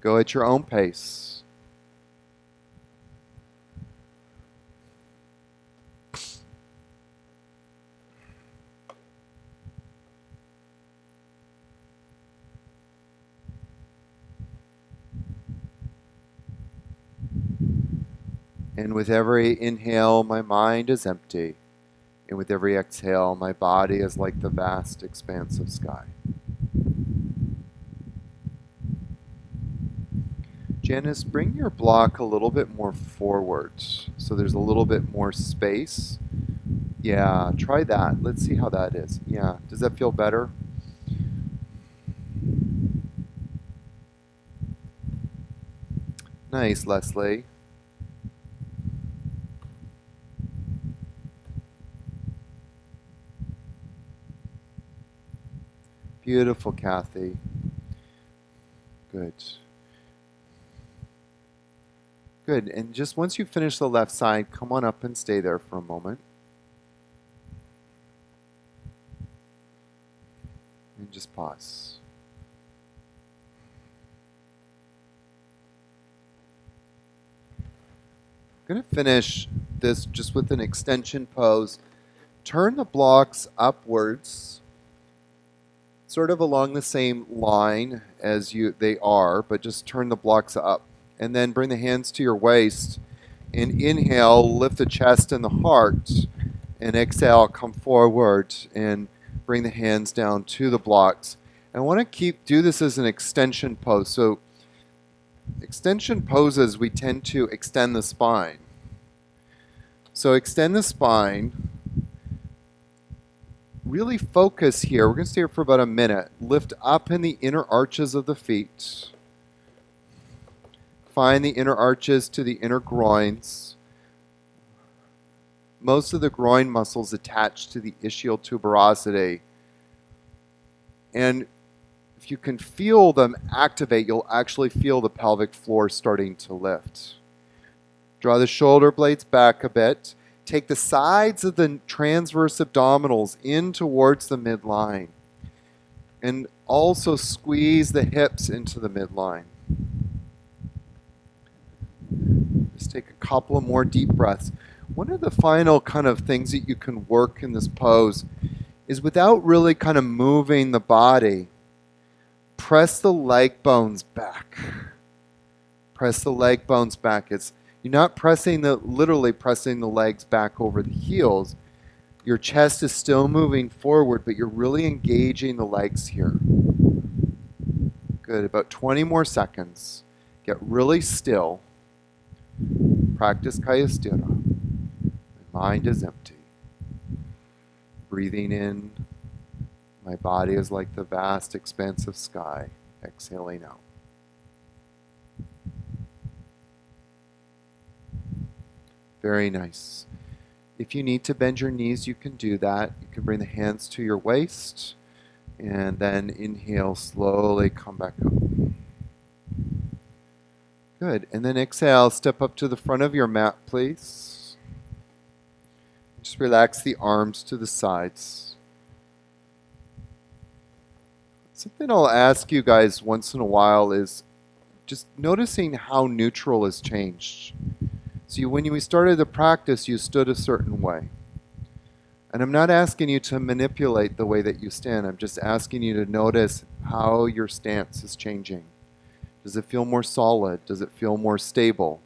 Go at your own pace. And with every inhale, my mind is empty. And with every exhale, my body is like the vast, expansive sky. Janice, bring your block a little bit more forward so there's a little bit more space. Yeah, try that. Let's see how that is. Yeah, does that feel better? Nice, Leslie. Beautiful, Kathy. Good. Good. And just once you finish the left side, come on up and stay there for a moment. And just pause. I'm going to finish this just with an extension pose. Turn the blocks upwards, sort of along the same line as they are, but just turn the blocks up. And then bring the hands to your waist. And inhale, lift the chest and the heart. And exhale, come forward and bring the hands down to the blocks. And I want to do this as an extension pose. So extension poses, we tend to extend the spine. So extend the spine. Really focus here. We're going to stay here for about a minute. Lift up in the inner arches of the feet. Find the inner arches to the inner groins. Most of the groin muscles attached to the ischial tuberosity. And if you can feel them activate, you'll actually feel the pelvic floor starting to lift. Draw the shoulder blades back a bit. Take the sides of the transverse abdominals in towards the midline. And also squeeze the hips into the midline. Just take a couple of more deep breaths. One of the final kind of things that you can work in this pose is without really kind of moving the body, press the leg bones back. Press the leg bones back. You're not literally pressing the legs back over the heels. Your chest is still moving forward, but you're really engaging the legs here. Good. About 20 more seconds. Get really still. Practice Kayastira. My mind is empty. Breathing in. My body is like the vast, expansive sky. Exhaling out. Very nice. If you need to bend your knees, you can do that. You can bring the hands to your waist and then inhale, slowly come back up. Good. And then exhale, step up to the front of your mat, please. Just relax the arms to the sides. Something I'll ask you guys once in a while is just noticing how neutral has changed. So when we started the practice, you stood a certain way. And I'm not asking you to manipulate the way that you stand. I'm just asking you to notice how your stance is changing. Does it feel more solid? Does it feel more stable?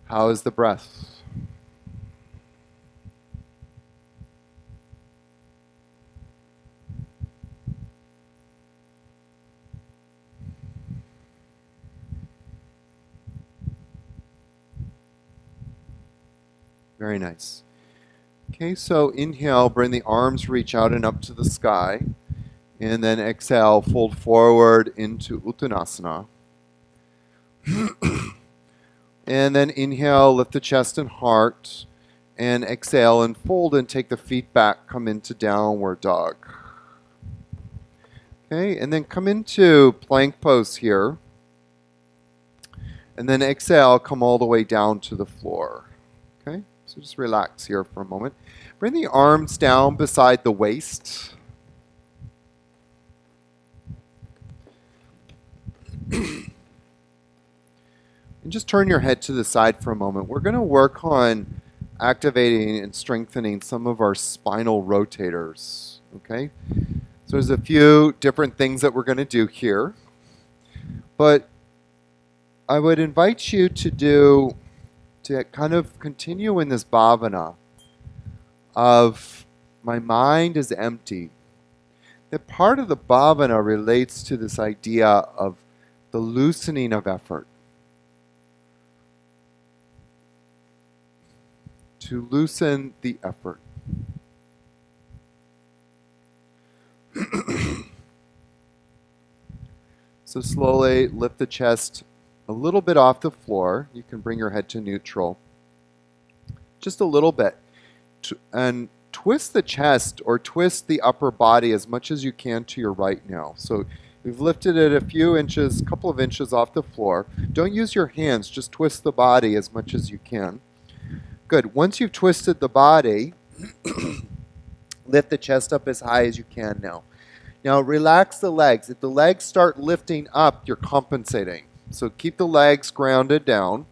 How is the breath? Very nice. Okay, so inhale, bring the arms, reach out and up to the sky. And then exhale, fold forward into Uttanasana. And then inhale, lift the chest and heart. And exhale and fold and take the feet back, come into downward dog. Okay, and then come into plank pose here. And then exhale, come all the way down to the floor. Okay, so just relax here for a moment. Bring the arms down beside the waist. And just turn your head to the side for a moment. We're going to work on activating and strengthening some of our spinal rotators. Okay? So there's a few different things that we're going to do here. But I would invite you to kind of continue in this bhavana of my mind is empty. That part of the bhavana relates to this idea of the loosening of effort. To loosen the effort. So slowly lift the chest a little bit off the floor. You can bring your head to neutral. Just a little bit. And twist the chest or twist the upper body as much as you can to your right now. So we've lifted it a few inches, a couple of inches off the floor. Don't use your hands, just twist the body as much as you can. Good. Once you've twisted the body, lift the chest up as high as you can now. Now relax the legs. If the legs start lifting up, you're compensating. So keep the legs grounded down.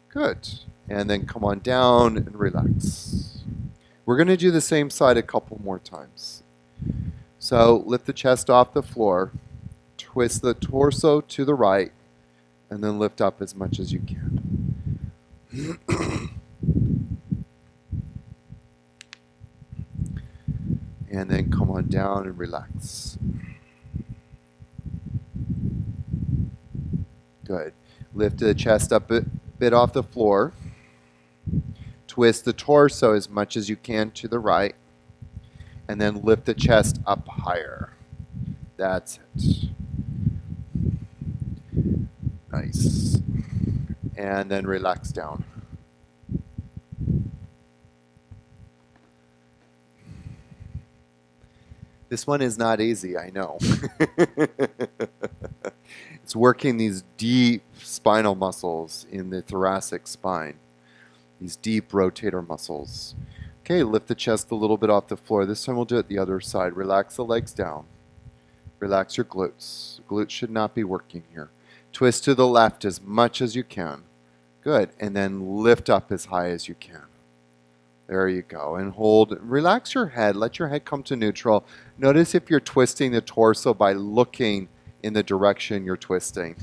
Good. And then come on down and relax. We're going to do the same side a couple more times. So lift the chest off the floor. Twist the torso to the right. And then lift up as much as you can. And then come on down and relax. Good. Lift the chest up a bit off the floor. Twist the torso as much as you can to the right. And then lift the chest up higher. That's it. Nice. And then relax down. This one is not easy, I know. It's working these deep spinal muscles in the thoracic spine. These deep rotator muscles. Okay, lift the chest a little bit off the floor. This time we'll do it the other side. Relax the legs down. Relax your glutes. Glutes should not be working here. Twist to the left as much as you can. Good. And then lift up as high as you can. There you go. And hold. Relax your head. Let your head come to neutral. Notice if you're twisting the torso by looking in the direction you're twisting.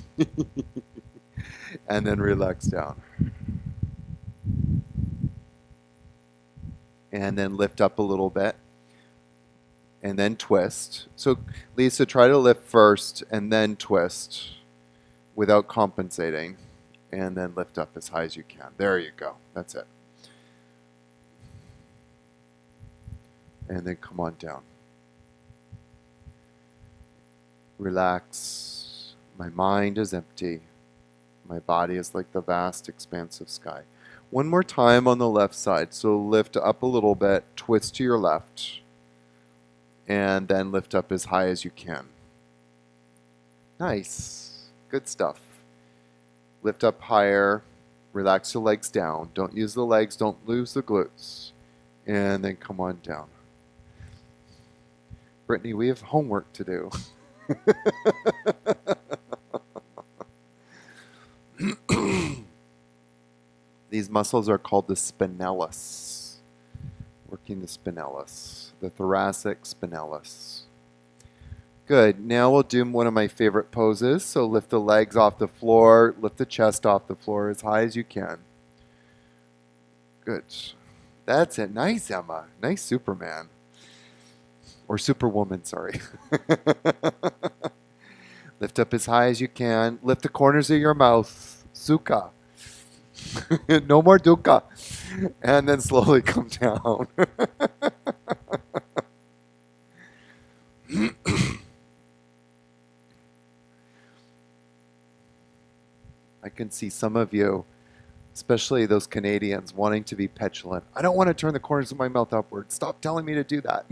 And then relax down. and then lift up a little bit, and then twist. So Lisa, try to lift first and then twist without compensating, and then lift up as high as you can. There you go. That's it. And then come on down. Relax. My mind is empty. My body is like the vast, expansive sky. One more time on the left side. So lift up a little bit, twist to your left, and then lift up as high as you can. Nice. Good stuff. Lift up higher. Relax the legs down. Don't use the legs. Don't lose the glutes. And then come on down. Brittany, we have homework to do. These muscles are called the spinalis. Working the spinalis, the thoracic spinalis. Good. Now we'll do one of my favorite poses. So lift the legs off the floor, lift the chest off the floor as high as you can. Good. That's it. Nice, Emma. Nice Superman. Or Superwoman, sorry. Lift up as high as you can. Lift the corners of your mouth. Sukha. No more dukkha. And then slowly come down. I can see some of you, especially those Canadians, wanting to be petulant. I don't want to turn the corners of my mouth upward. Stop telling me to do that.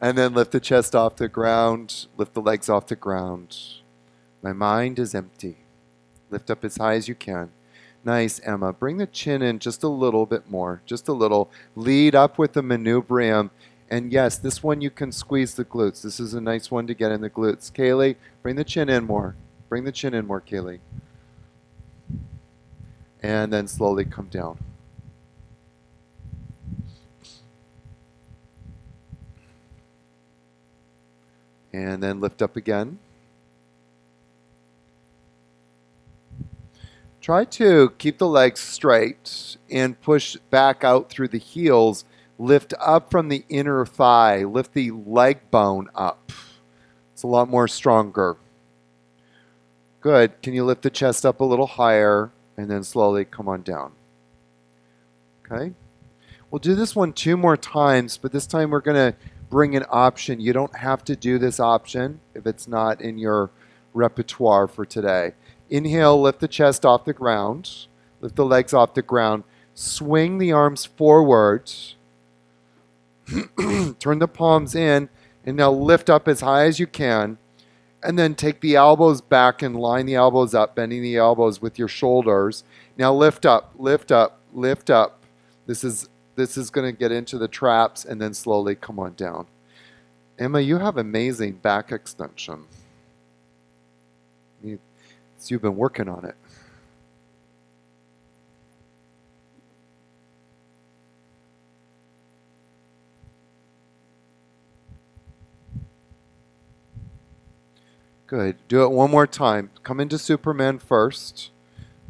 And then lift the chest off the ground. Lift the legs off the ground. My mind is empty. Lift up as high as you can. Nice, Emma. Bring the chin in just a little bit more. Just a little. Lead up with the manubrium. And yes, this one you can squeeze the glutes. This is a nice one to get in the glutes. Kaylee, bring the chin in more. Bring the chin in more, Kaylee. And then slowly come down. And then lift up again. Try to keep the legs straight and push back out through the heels. Lift up from the inner thigh. Lift the leg bone up. It's a lot more stronger. Good. Can you lift the chest up a little higher and then slowly come on down? Okay. We'll do this one 2 more times, but this time we're going to bring an option. You don't have to do this option if it's not in your repertoire for today. Inhale, lift the chest off the ground. Lift the legs off the ground. Swing the arms forward. Turn the palms in, and now lift up as high as you can. And then take the elbows back and line the elbows up, bending the elbows with your shoulders. Now lift up, lift up, lift up. This is going to get into the traps, and then slowly come on down. Emma, you have amazing back extension. You've been working on it. Good. Do it one more time. Come into Superman first.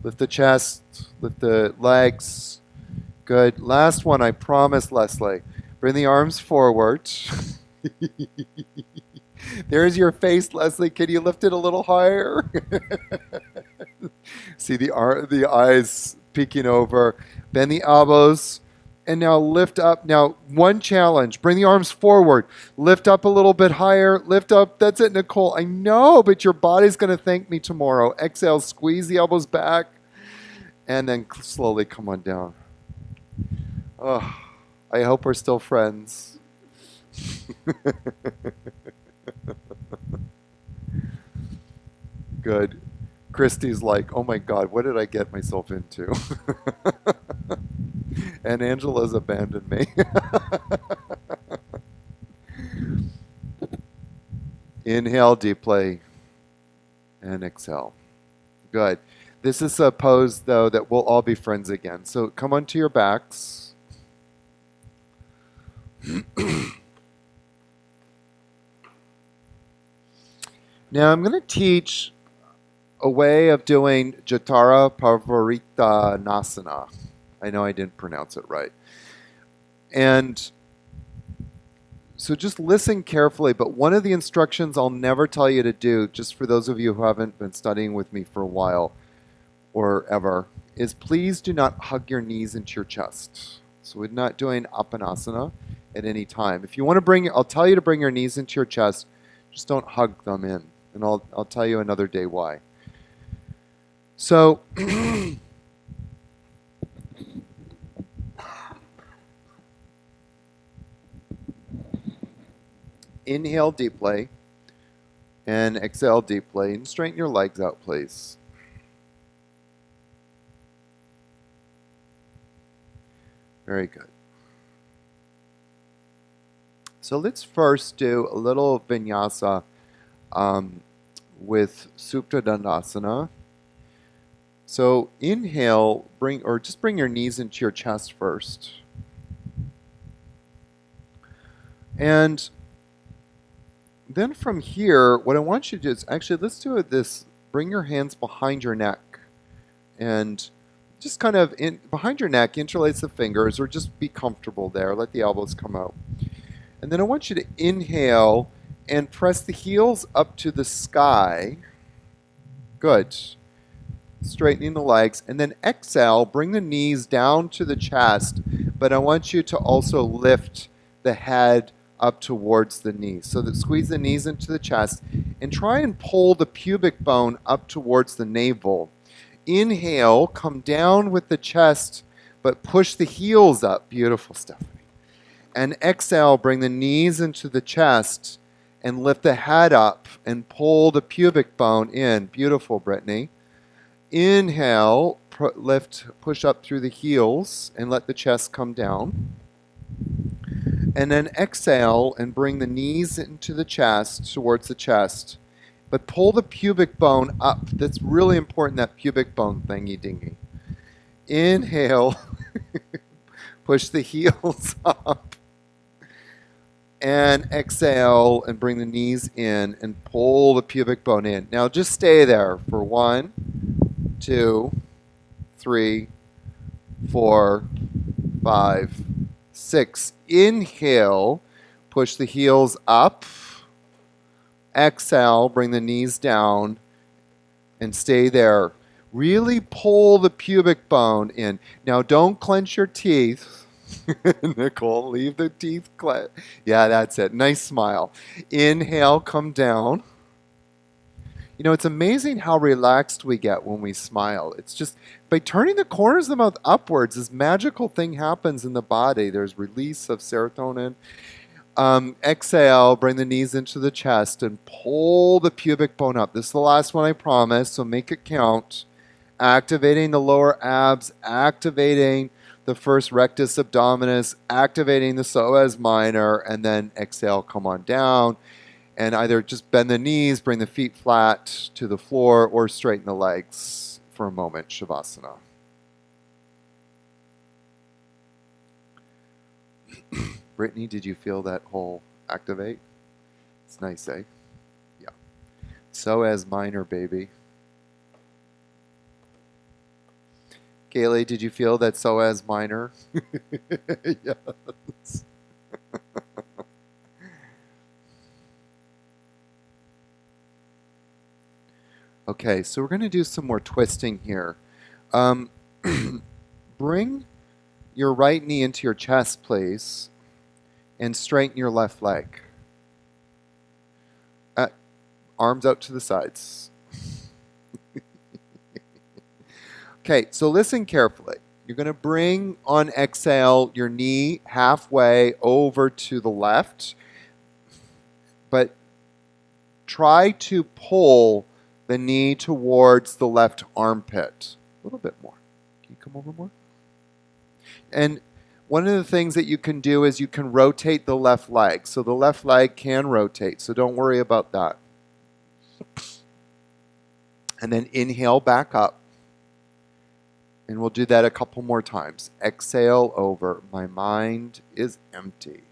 Lift the chest, lift the legs. Good. Last one, I promise, Leslie. Bring the arms forward. There's your face, Leslie. Can you lift it a little higher? See the eyes peeking over. Bend the elbows. And now lift up. Now, one challenge. Bring the arms forward. Lift up a little bit higher. Lift up. That's it, Nicole. I know, but your body's going to thank me tomorrow. Exhale. Squeeze the elbows back. And then slowly come on down. Oh, I hope we're still friends. Good. Christy's like, oh my God, what did I get myself into? And Angela's abandoned me. Inhale deeply and exhale. Good. This is a pose, though, that we'll all be friends again. So come onto your backs. Now I'm going to teach a way of doing Jatara Parvarita Nasana. I know I didn't pronounce it right. And so just listen carefully, but one of the instructions I'll never tell you to do, just for those of you who haven't been studying with me for a while or ever, is please do not hug your knees into your chest. So we're not doing apanasana at any time. If you want to I'll tell you to bring your knees into your chest, just don't hug them in. And I'll tell you another day why. So inhale deeply and exhale deeply and straighten your legs out, please. Very good. So let's first do a little vinyasa with Supta Dandasana. So inhale, just bring your knees into your chest first. And then from here, what I want you to do is actually, let's do this. Bring your hands behind your neck and just kind of behind your neck, interlace the fingers or just be comfortable there. Let the elbows come out. And then I want you to inhale and press the heels up to the sky. Good. Straightening the legs. And then exhale, bring the knees down to the chest, but I want you to also lift the head up towards the knees. So that squeeze the knees into the chest and try and pull the pubic bone up towards the navel. Inhale, come down with the chest, but push the heels up. Beautiful, Stephanie. And exhale, bring the knees into the chest and lift the head up and pull the pubic bone in. Beautiful, Brittany. Inhale, push up through the heels and let the chest come down. And then exhale and bring the knees into the chest, towards the chest. But pull the pubic bone up. That's really important, that pubic bone thingy-dingy. Inhale, push the heels up. And exhale and bring the knees in and pull the pubic bone in. Now just stay there for 1, 2, 3, 4, 5, 6. Inhale, push the heels up. Exhale, bring the knees down and stay there. Really pull the pubic bone in. Now don't clench your teeth. Nicole, leave the teeth clenched. Yeah, that's it. Nice smile. Inhale, come down. You know, it's amazing how relaxed we get when we smile. It's just by turning the corners of the mouth upwards, this magical thing happens in the body. There's release of serotonin. Exhale, bring the knees into the chest and pull the pubic bone up. This is the last one, I promise, so make it count. Activating the lower abs, activating the first rectus abdominis, activating the psoas minor, and then exhale, come on down. And either just bend the knees, bring the feet flat to the floor, or straighten the legs for a moment, Shavasana. Brittany, did you feel that whole activate? It's nice, eh? Yeah. Psoas minor, baby. Kaylee, did you feel that psoas minor? Yes. Okay, so we're going to do some more twisting here. Bring your right knee into your chest, please, and straighten your left leg. Arms out to the sides. Okay, so listen carefully. You're going to bring on exhale your knee halfway over to the left, but try to pull the knee towards the left armpit. A little bit more. Can you come over more? And one of the things that you can do is you can rotate the left leg. So the left leg can rotate, so don't worry about that. And then inhale back up. And we'll do that a couple more times. Exhale over. My mind is empty.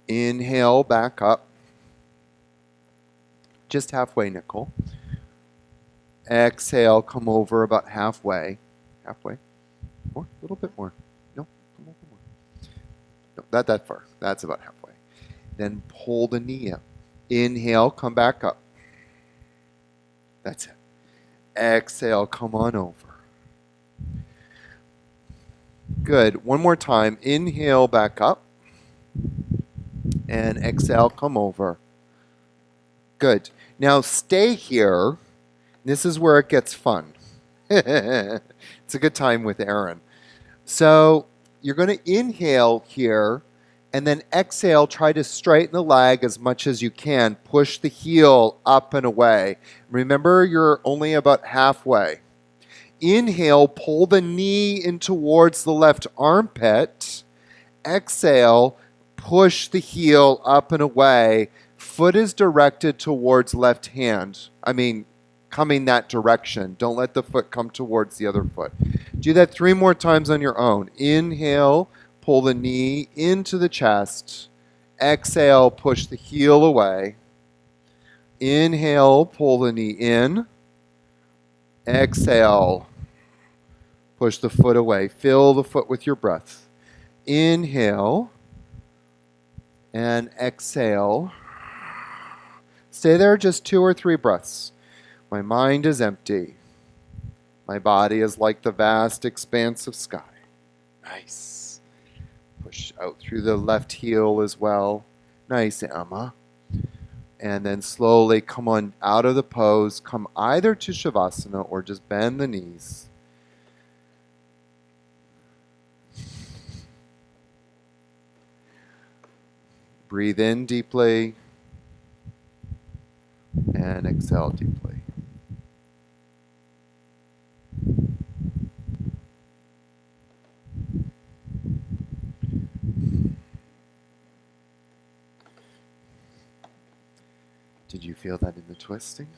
Inhale back up. just halfway, Nicole. Exhale, come over about halfway. Halfway. More, a little bit more. No, come over more. No, not that far. That's about halfway. Then pull the knee up. Inhale, come back up. That's it. Exhale, come on over. Good. One more time. Inhale, back up. And exhale, come over. Good. Now stay here. This is where it gets fun. It's a good time with Aaron. So you're going to inhale here and then exhale. Try to straighten the leg as much as you can. Push the heel up and away. Remember, you're only about halfway. Inhale, pull the knee in towards the left armpit. Exhale, push the heel up and away. Foot is directed towards left hand. Coming that direction. Don't let the foot come towards the other foot. Do that 3 more times on your own. Inhale, pull the knee into the chest. Exhale, push the heel away. Inhale, pull the knee in. Exhale, push the foot away. Fill the foot with your breath. Inhale and exhale. Stay there just 2 or 3 breaths. My mind is empty. My body is like the vast expanse of sky. Nice. Push out through the left heel as well. Nice, Emma. And then slowly come on out of the pose. Come either to Shavasana or just bend the knees. Breathe in deeply and exhale deeply. Did you feel that in the twisting?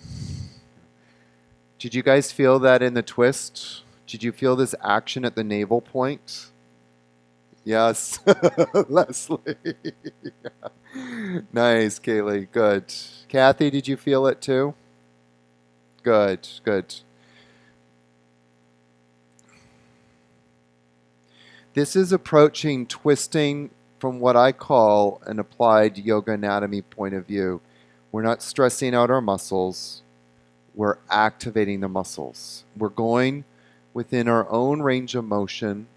Did you guys feel that in the twist? Did you feel this action at the navel point? Yes. Leslie. Nice, Kaylee. Good. Kathy, did you feel it too? Good, good. This is approaching twisting from what I call an applied yoga anatomy point of view. We're not stressing out our muscles. We're activating the muscles. We're going within our own range of motion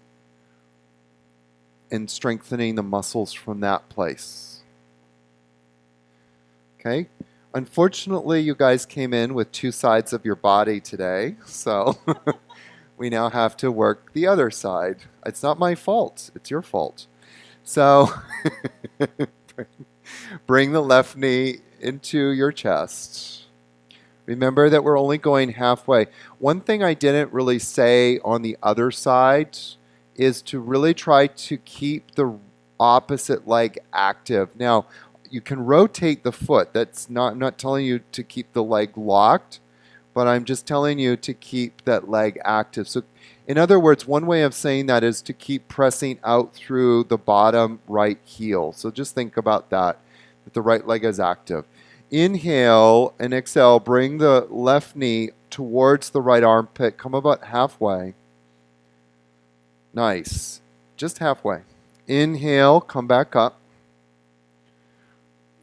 and strengthening the muscles from that place. Okay? Unfortunately, you guys came in with 2 sides of your body today, so we now have to work the other side. It's not my fault. It's your fault. So bring the left knee into your chest. Remember that we're only going halfway. One thing I didn't really say on the other side is to really try to keep the opposite leg active. Now, you can rotate the foot. That's not telling you to keep the leg locked, but I'm just telling you to keep that leg active. So in other words, one way of saying that is to keep pressing out through the bottom right heel. So just think about that the right leg is active. Inhale and exhale. Bring the left knee towards the right armpit. Come about halfway. Nice. Just halfway. Inhale, come back up.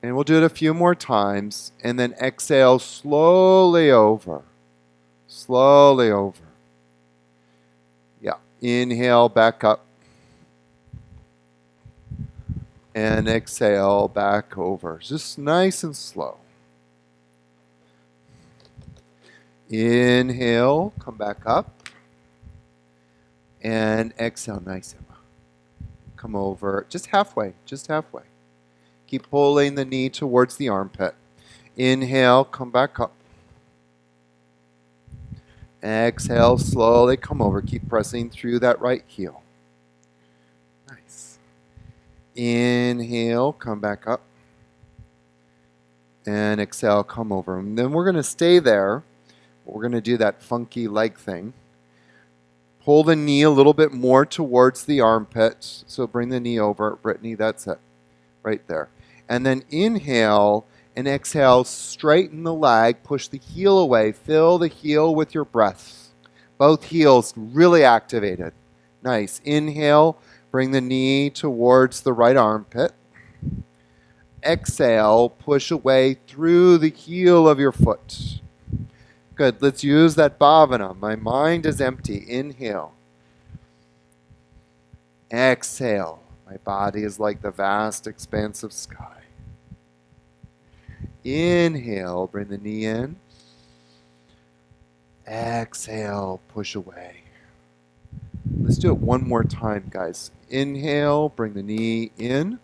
And we'll do it a few more times. And then exhale slowly over. Slowly over. Yeah. Inhale, back up. And exhale, back over. Just nice and slow. Inhale, come back up. And exhale, nice. Come over, just halfway, just halfway. Keep pulling the knee towards the armpit. Inhale, come back up. Exhale, slowly come over. Keep pressing through that right heel. Nice. Inhale, come back up. And exhale, come over. And then we're going to stay there. We're going to do that funky leg thing. Pull the knee a little bit more towards the armpit. So bring the knee over. Brittany, that's it. Right there. And then inhale And exhale, straighten the leg, push the heel away, fill the heel with your breath. Both heels really activated. Nice. Inhale, bring the knee towards the right armpit. Exhale, push away through the heel of your foot. Good. Let's use that Bhavana. My mind is empty. Inhale. Exhale. My body is like the vast, expansive sky. Inhale, bring the knee in. Exhale, push away. Let's do it one more time, guys. Inhale, bring the knee in.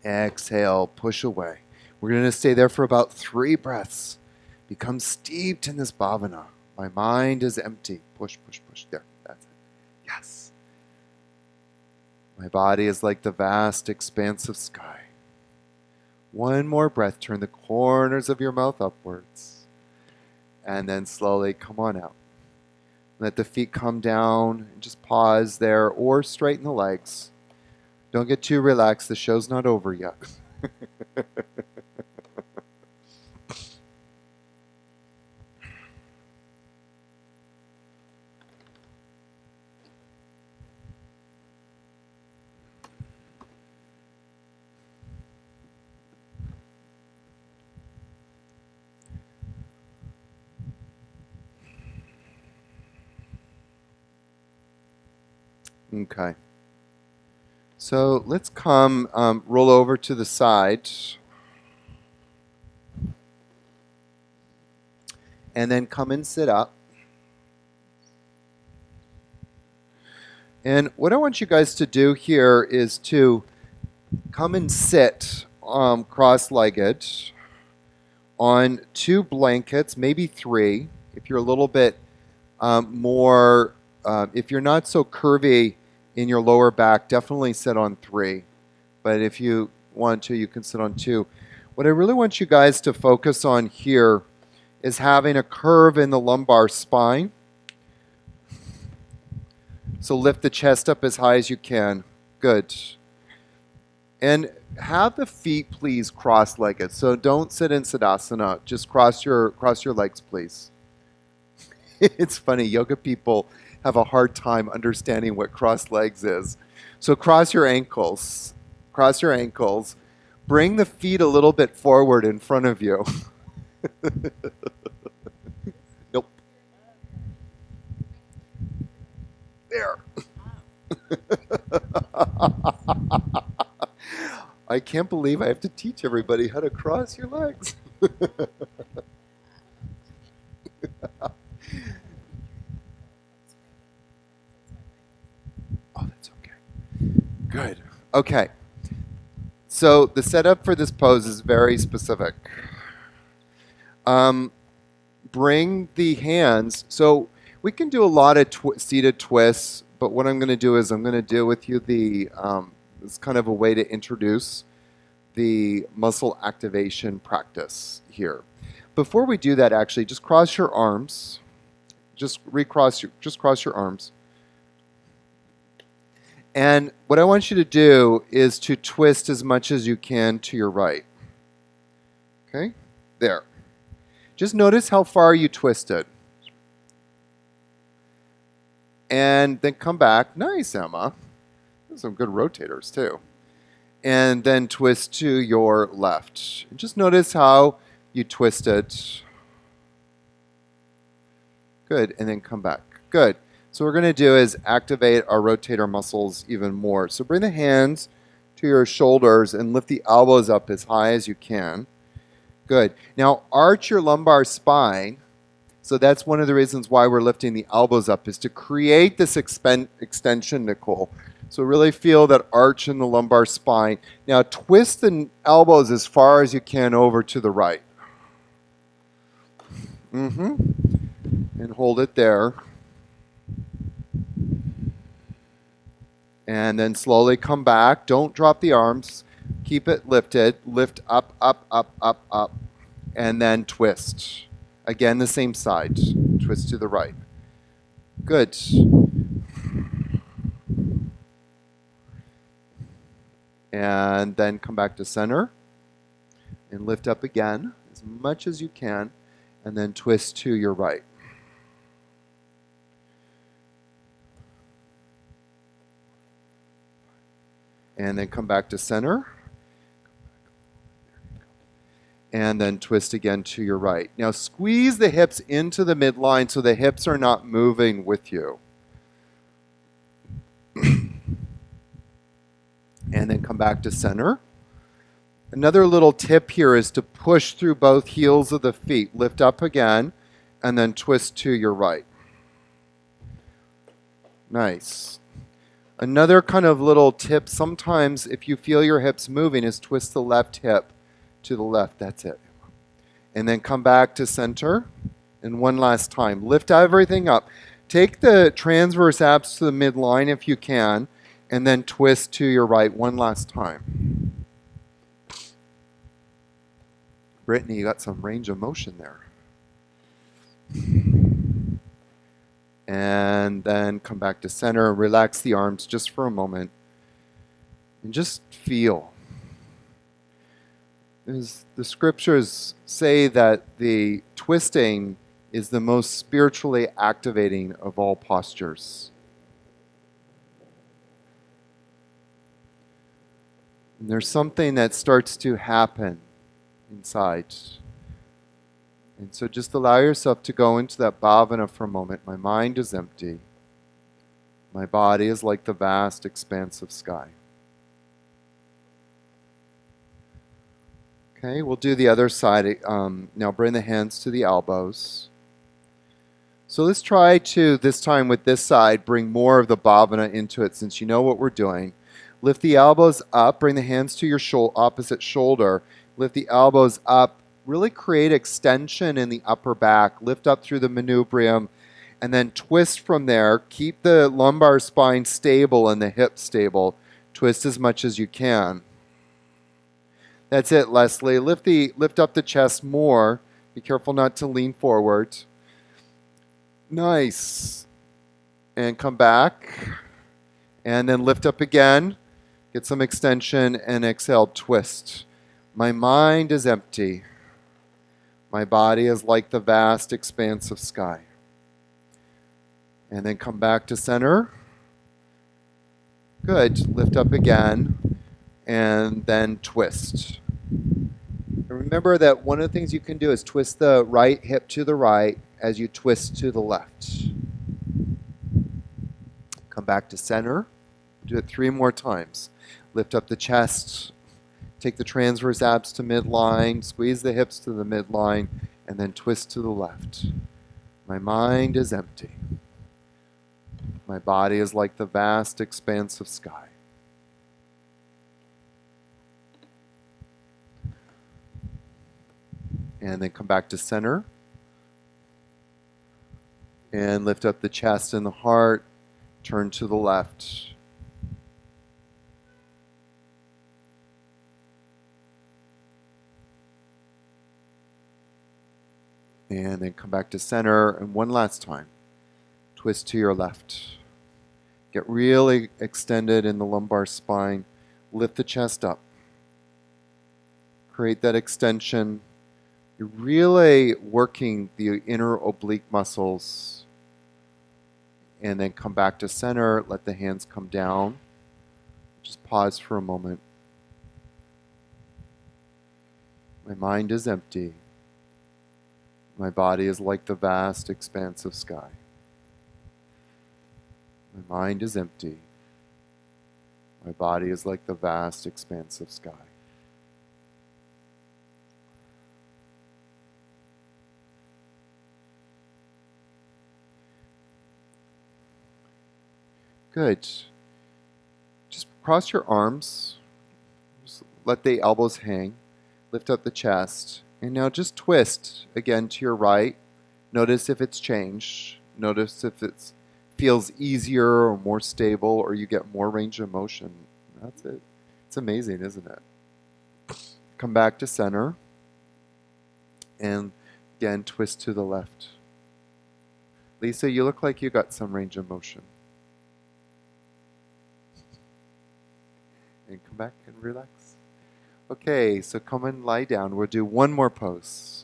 Exhale, push away. We're going to stay there for about 3 breaths. Become steeped in this Bhavana. My mind is empty. Push, push, push. There, that's it. Yes. My body is like the vast, expansive sky. One more breath. Turn the corners of your mouth upwards. And then slowly come on out. Let the feet come down and just pause there or straighten the legs. Don't get too relaxed. The show's not over yet. Okay. So let's come roll over to the side. And then come and sit up. And what I want you guys to do here is to come and sit cross-legged on 2 blankets, maybe 3. If you're a little bit more, if you're not so curvy in your lower back, definitely sit on 3. But if you want to, you can sit on 2. What I really want you guys to focus on here is having a curve in the lumbar spine. So lift the chest up as high as you can. Good. And have the feet, please, cross-legged. So don't sit in Siddhasana. Just cross your legs, please. It's funny. Yoga people have a hard time understanding what cross legs is. So cross your ankles. Cross your ankles. Bring the feet a little bit forward in front of you. Nope. There. I can't believe I have to teach everybody how to cross your legs. Oh, that's okay. Good. Okay. So the setup for this pose is very specific. Bring the hands. So we can do a lot of seated twists, but what I'm going to do is I'm going to do with you the, it's kind of a way to introduce the muscle activation practice here. Before we do that, actually, just cross your arms. Just cross your arms. And what I want you to do is to twist as much as you can to your right. Okay? There. Just notice how far you twisted. And then come back. Nice, Emma. There's some good rotators, too. And then twist to your left. And just notice how you twisted. Good. And then come back. Good. So what we're going to do is activate our rotator muscles even more. So bring the hands to your shoulders and lift the elbows up as high as you can. Good. Now arch your lumbar spine. So that's one of the reasons why we're lifting the elbows up, is to create this extension, Nicole. So really feel that arch in the lumbar spine. Now twist the elbows as far as you can over to the right. And hold it there. And then slowly come back. Don't drop the arms. Keep it lifted. Lift up, up, up, up, up. And then twist. Again, the same side. Twist to the right. Good. And then come back to center. And lift up again as much as you can, and then twist to your right. And then come back to center. And then twist again to your right. Now squeeze the hips into the midline so the hips are not moving with you. And then come back to center. Another little tip here is to push through both heels of the feet. Lift up again, and then twist to your right. Nice. Another kind of little tip, sometimes if you feel your hips moving, is twist the left hip to the left. That's it. And then come back to center. And one last time. Lift everything up. Take the transverse abs to the midline if you can, and then twist to your right one last time. Brittany, you got some range of motion there. And then come back to center. Relax the arms just for a moment. And just feel. As the scriptures say that the twisting is the most spiritually activating of all postures. And there's something that starts to happen inside. And so just allow yourself to go into that bhavana for a moment. My mind is empty. My body is like the vast, expansive sky. Okay, we'll do the other side. Now bring the hands to the elbows. So let's try to, this time with this side, bring more of the bhavana into it since you know what we're doing. Lift the elbows up, bring the hands to your opposite shoulder. Lift the elbows up, really create extension in the upper back. Lift up through the manubrium and then twist from there. Keep the lumbar spine stable and the hips stable. Twist as much as you can. That's it, Leslie. Lift up the chest more. Be careful not to lean forward. Nice. And come back. And then lift up again. Get some extension and exhale, twist. My mind is empty. My body is like the vast, expansive sky. And then come back to center. Good. Lift up again. And then twist. And remember that one of the things you can do is twist the right hip to the right as you twist to the left. Come back to center. Do it 3 more times. Lift up the chest. Take the transverse abs to midline. Squeeze the hips to the midline. And then twist to the left. My mind is empty. My body is like the vast, expansive sky. And then come back to center. And lift up the chest and the heart. Turn to the left. And then come back to center. And one last time. Twist to your left. Get really extended in the lumbar spine. Lift the chest up. Create that extension. You're really working the inner oblique muscles. And then come back to center. Let the hands come down. Just pause for a moment. My mind is empty. My body is like the vast, expansive sky. My mind is empty. My body is like the vast, expansive sky. Good. Just cross your arms. Just let the elbows hang. Lift up the chest. And now just twist again to your right. Notice if it's changed. Notice if it feels easier or more stable or you get more range of motion. That's it. It's amazing, isn't it? Come back to center. And again, twist to the left. Lisa, you look like you got some range of motion. And come back and relax. Okay, so come and lie down. We'll do one more pose.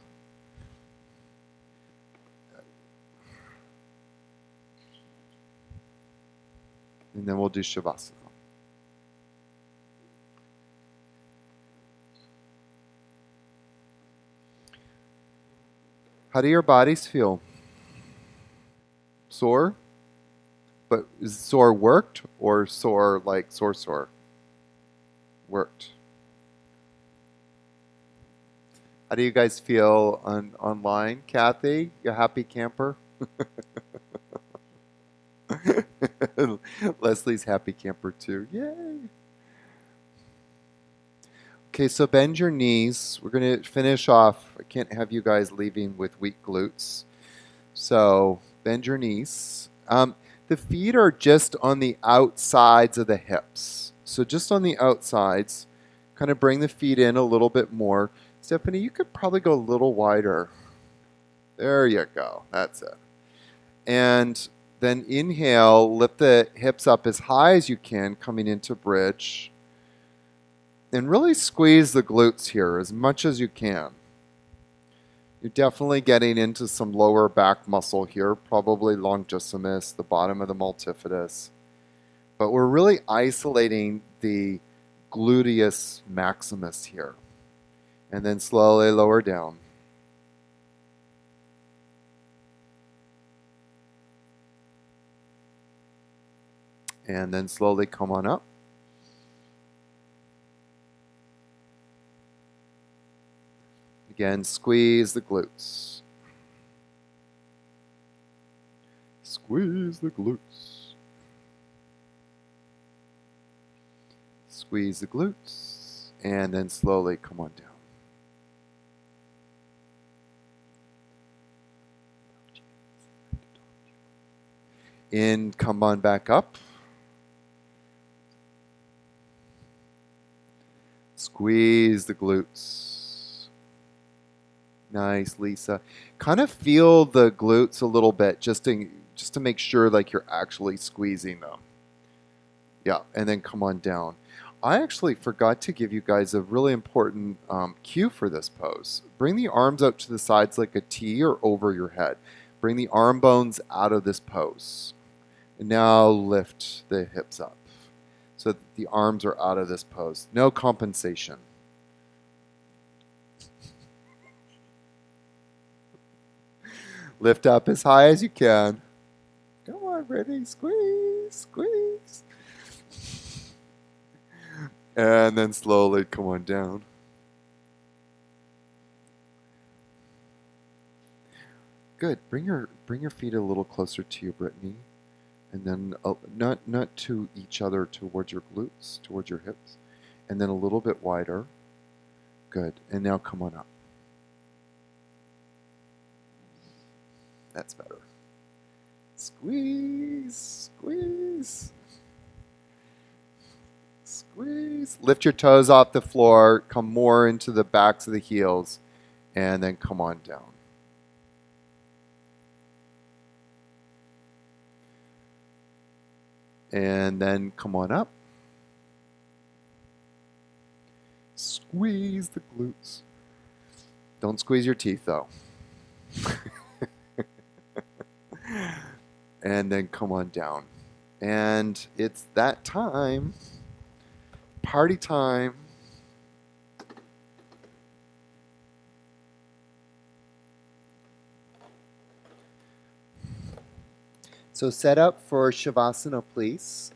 And then we'll do Shavasana. How do your bodies feel? Sore? But is sore worked or sore like sore? Worked. How do you guys feel online? Kathy, you happy camper? Leslie's happy camper too. Yay! Okay, so bend your knees. We're going to finish off. I can't have you guys leaving with weak glutes. So bend your knees. The feet are just on the outsides of the hips. So just on the outsides, kind of bring the feet in a little bit more. Stephanie, you could probably go a little wider. There you go. That's it. And then inhale, lift the hips up as high as you can, coming into bridge. And really squeeze the glutes here as much as you can. You're definitely getting into some lower back muscle here, probably longissimus, the bottom of the multifidus. But we're really isolating the gluteus maximus here. And then slowly lower down. And then slowly come on up. Again, squeeze the glutes. Squeeze the glutes. Squeeze the glutes. And then slowly come on down. In, come on back up. Squeeze the glutes. Nice, Lisa. Kind of feel the glutes a little bit just to make sure like you're actually squeezing them. Yeah, and then come on down. I actually forgot to give you guys a really important cue for this pose. Bring the arms out to the sides like a T or over your head. Bring the arm bones out of this pose. And now lift the hips up so that the arms are out of this pose. No compensation. Lift up as high as you can. Come on, Brittany. Squeeze, squeeze. And then slowly come on down. Good. Bring your feet a little closer to you, Brittany. And then not to each other, towards your glutes, towards your hips. And then a little bit wider. Good. And now come on up. That's better. Squeeze, squeeze, squeeze. Lift your toes off the floor. Come more into the backs of the heels. And then come on down. And then come on up. Squeeze the glutes. Don't squeeze your teeth though. And then come on down. And it's that time. Party time. So set up for Shavasana, please.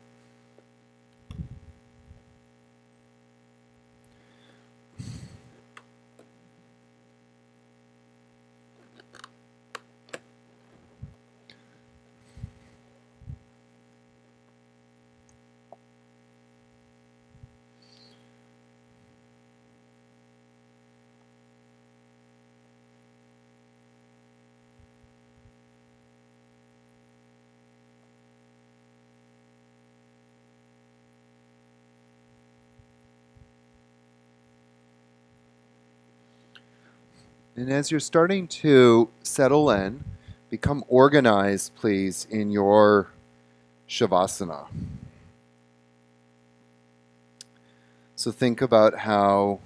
And as you're starting to settle in, become organized, please, in your Shavasana. So think about how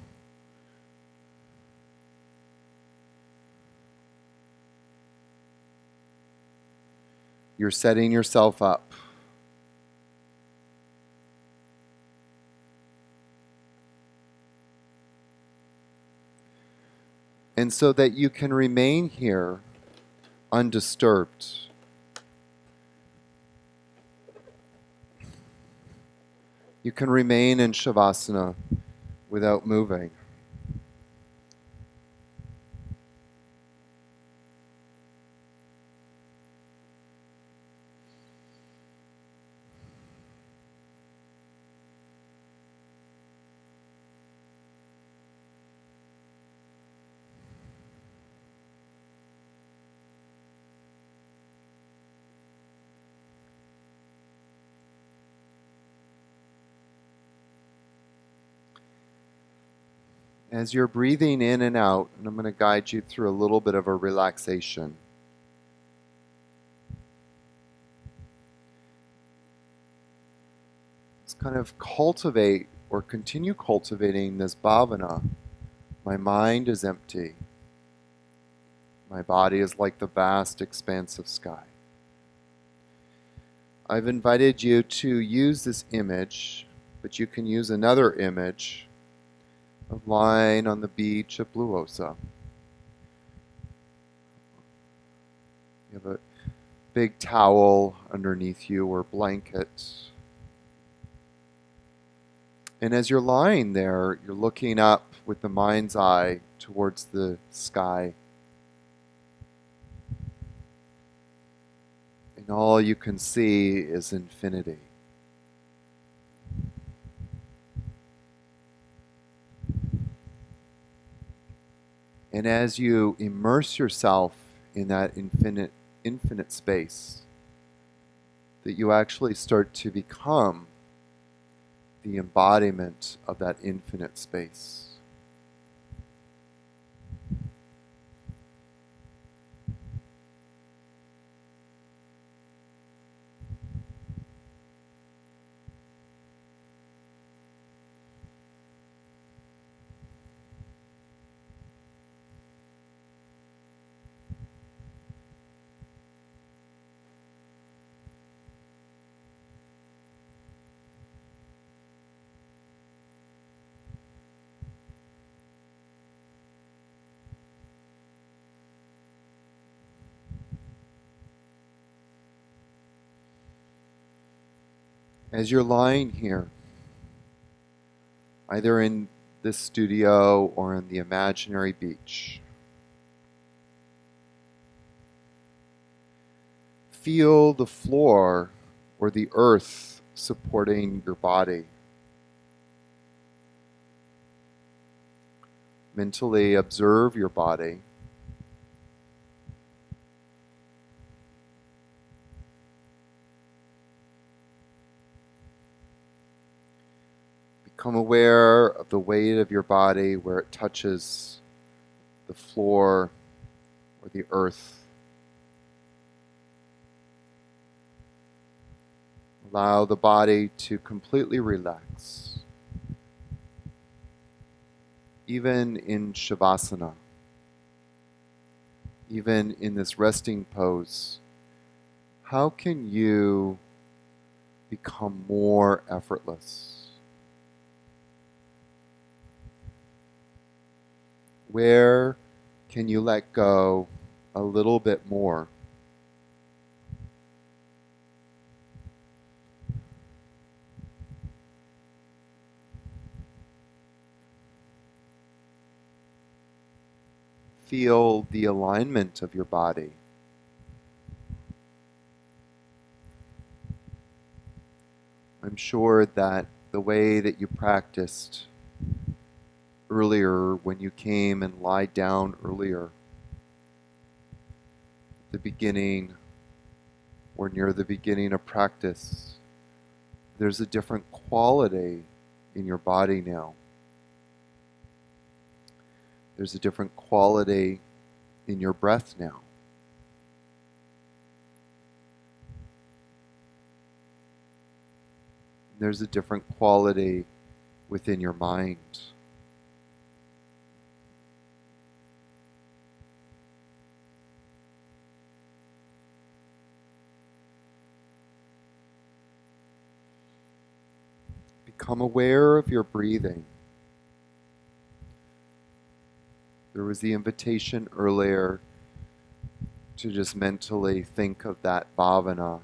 You're setting yourself up. And so that you can remain here undisturbed. You can remain in Shavasana without moving. As you're breathing in and out, and I'm going to guide you through a little bit of a relaxation. Just kind of cultivate or continue cultivating this bhavana. My mind is empty. My body is like the vast expanse of sky. I've invited you to use this image, but you can use another image of lying on the beach at Blue Osa. You have a big towel underneath you or blanket. And as you're lying there, you're looking up with the mind's eye towards the sky. And all you can see is infinity. And as you immerse yourself in that infinite space, that you actually start to become the embodiment of that infinite space. As you're lying here, either in this studio or in the imaginary beach, feel the floor or the earth supporting your body. Mentally observe your body. Become aware of the weight of your body where it touches the floor or the earth. Allow the body to completely relax. Even in Shavasana, even in this resting pose, how can you become more effortless? Where can you let go a little bit more? Feel the alignment of your body. I'm sure that the way that you practiced earlier when you came and lied down earlier, at the beginning or near the beginning of practice, there's a different quality in your body now. There's a different quality in your breath now. There's a different quality within your mind. become aware of your breathing. There was the invitation earlier to just mentally think of that bhavana.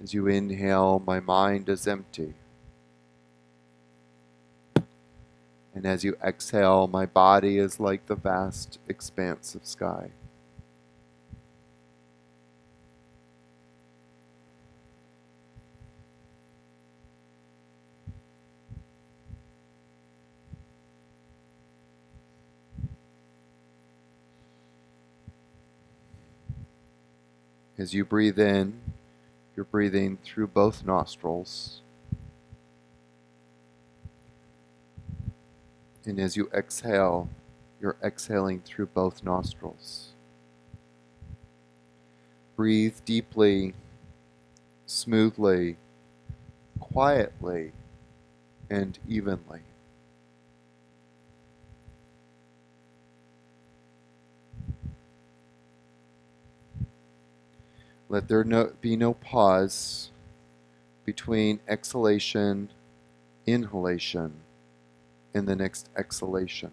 As you inhale, my mind is empty. And as you exhale, my body is like the vast expanse of sky. As you breathe in, you're breathing through both nostrils. And as you exhale, you're exhaling through both nostrils. Breathe deeply, smoothly, quietly, and evenly. Let there be no pause between exhalation, inhalation, and the next exhalation.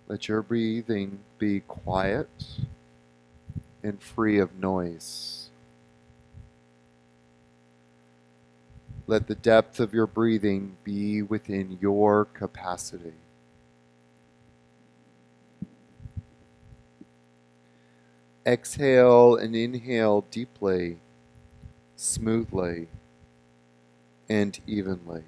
Let your breathing be quiet and free of noise. Let the depth of your breathing be within your capacity. Exhale and inhale deeply, smoothly, and evenly.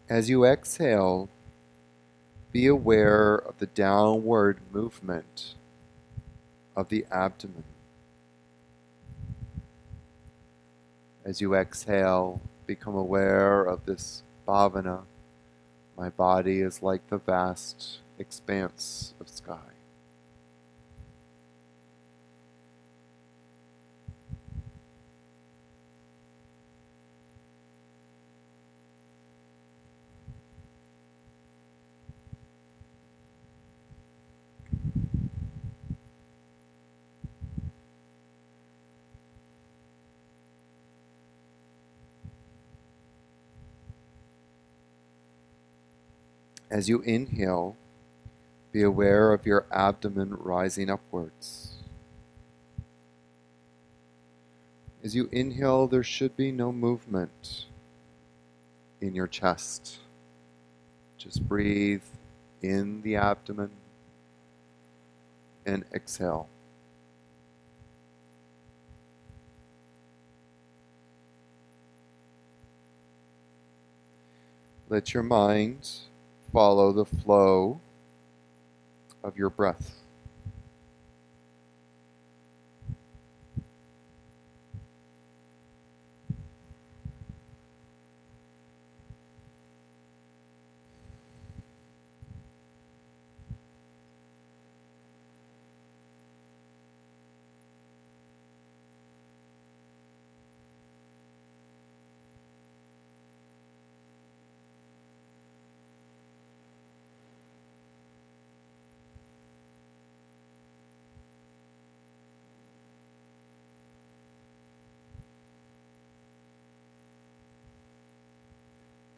As you exhale, be aware of the downward movement of the abdomen. As you exhale, become aware of this bhavana. My body is like the vast expanse of sky. As you inhale, be aware of your abdomen rising upwards. As you inhale, there should be no movement in your chest. Just breathe in the abdomen and exhale. Let your mind follow the flow of your breath.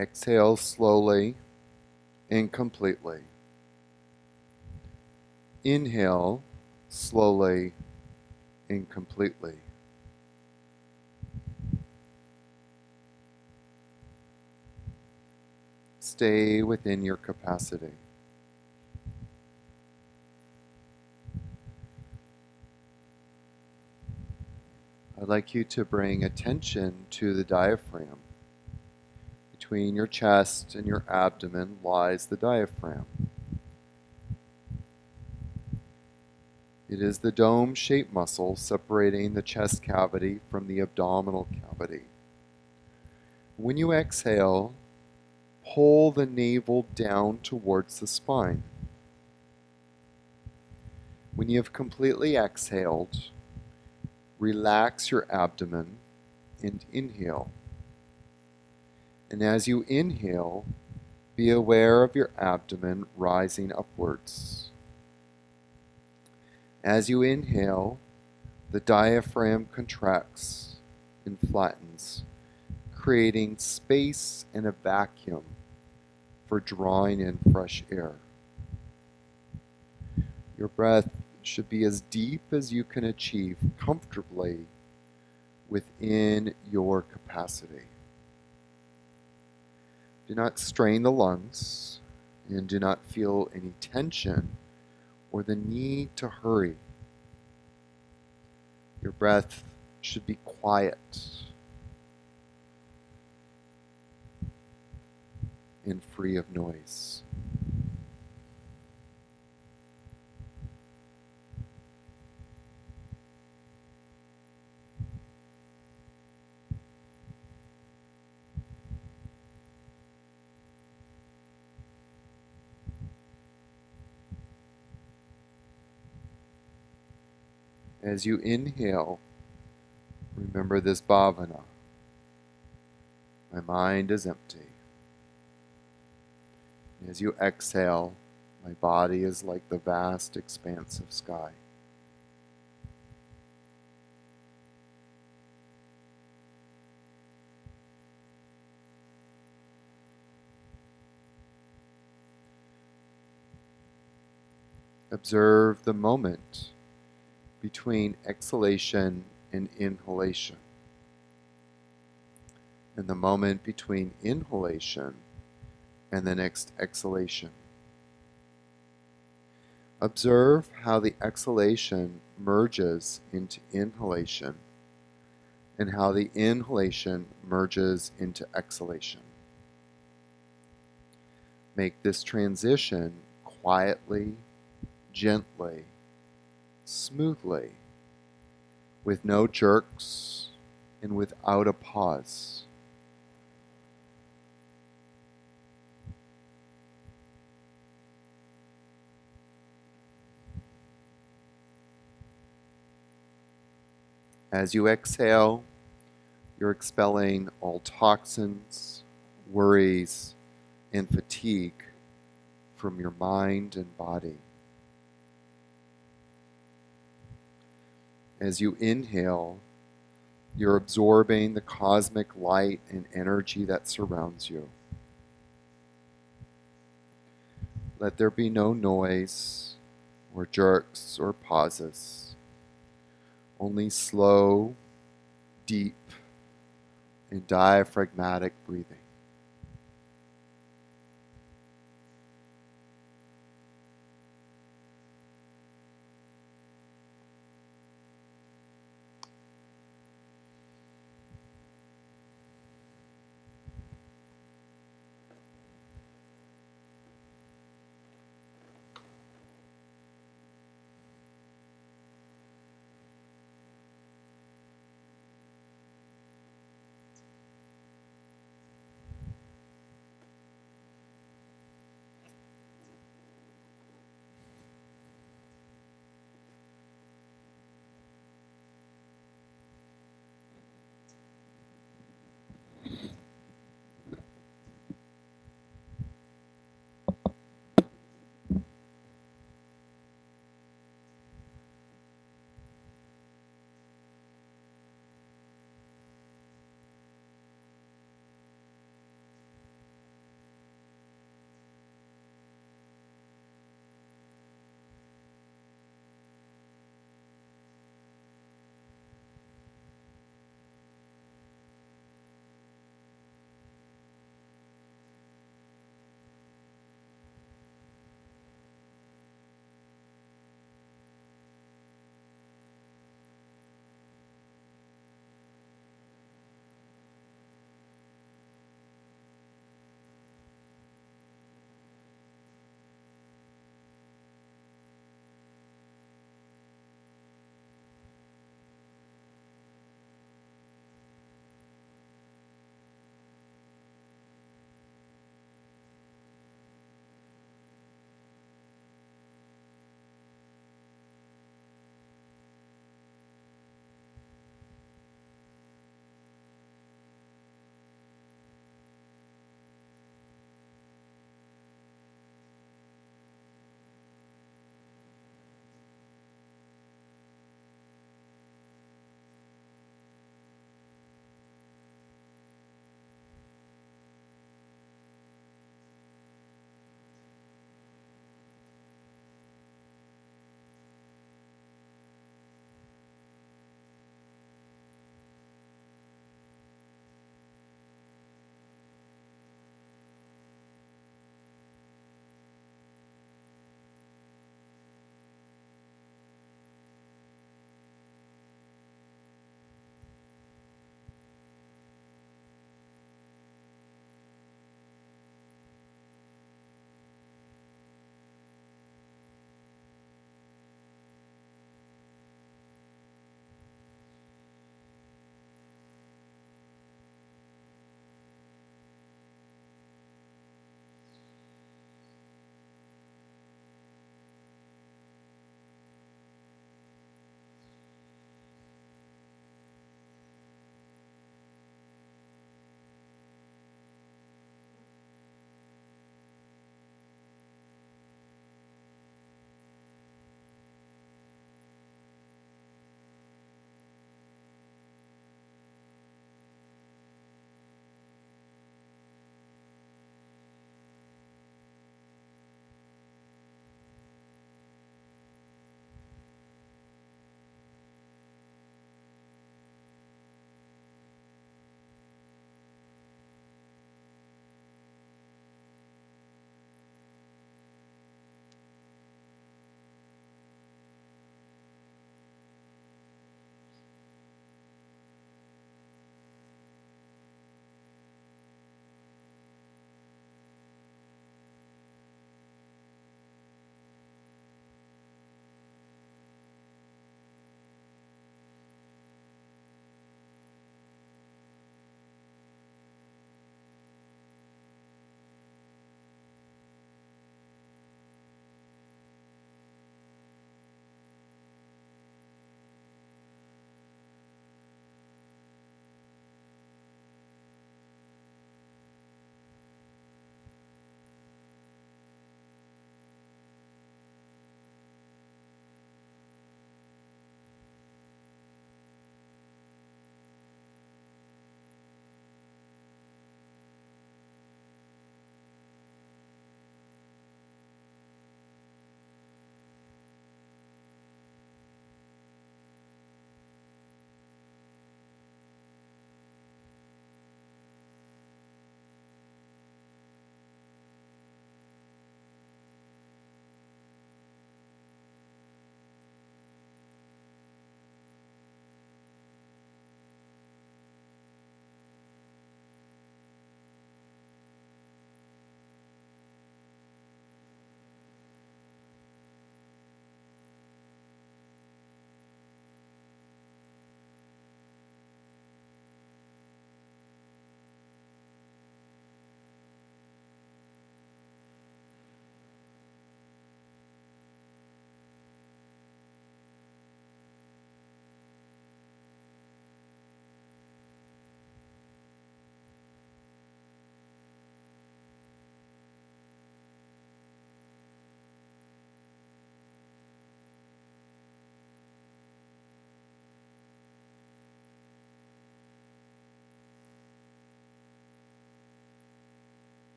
Exhale slowly and completely. Inhale slowly and completely. Stay within your capacity. I'd like you to bring attention to the diaphragm. Between your chest and your abdomen lies the diaphragm. It is the dome-shaped muscle separating the chest cavity from the abdominal cavity. When you exhale, pull the navel down towards the spine. When you have completely exhaled, relax your abdomen and inhale. And as you inhale, be aware of your abdomen rising upwards. As you inhale, the diaphragm contracts and flattens, creating space and a vacuum for drawing in fresh air. Your breath should be as deep as you can achieve comfortably within your capacity. Do not strain the lungs and do not feel any tension or the need to hurry. Your breath should be quiet and free of noise. As you inhale, remember this bhavana. My mind is empty. As you exhale, my body is like the vast expanse of sky. Observe the moment between exhalation and inhalation, and the moment between inhalation and the next exhalation. Observe how the exhalation merges into inhalation and how the inhalation merges into exhalation. Make this transition quietly, gently, smoothly, with no jerks and without a pause. As you exhale, you're expelling all toxins, worries, and fatigue from your mind and body. As you inhale, you're absorbing the cosmic light and energy that surrounds you. Let there be no noise or jerks or pauses. Only slow, deep, and diaphragmatic breathing.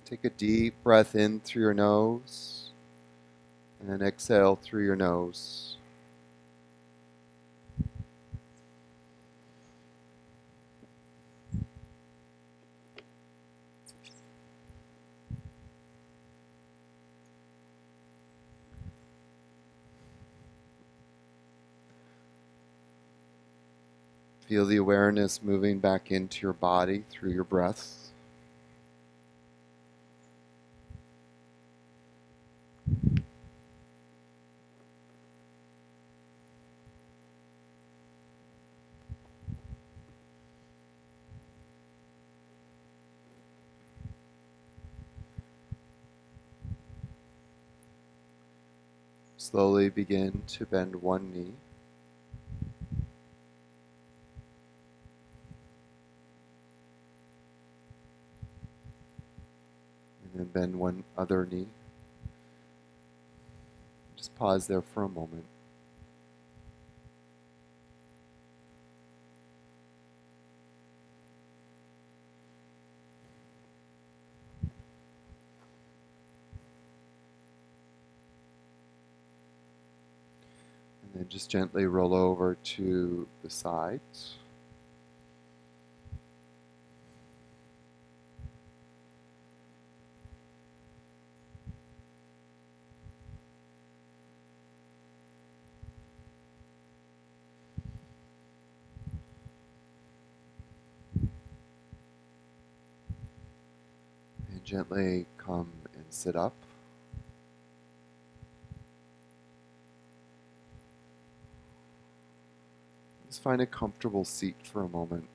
Take a deep breath in through your nose and then exhale through your nose. Feel the awareness moving back into your body through your breath. Slowly begin to bend one knee. And then bend one other knee. Just pause there for a moment. And then just gently roll over to the sides. And gently come and sit up. Just find a comfortable seat for a moment.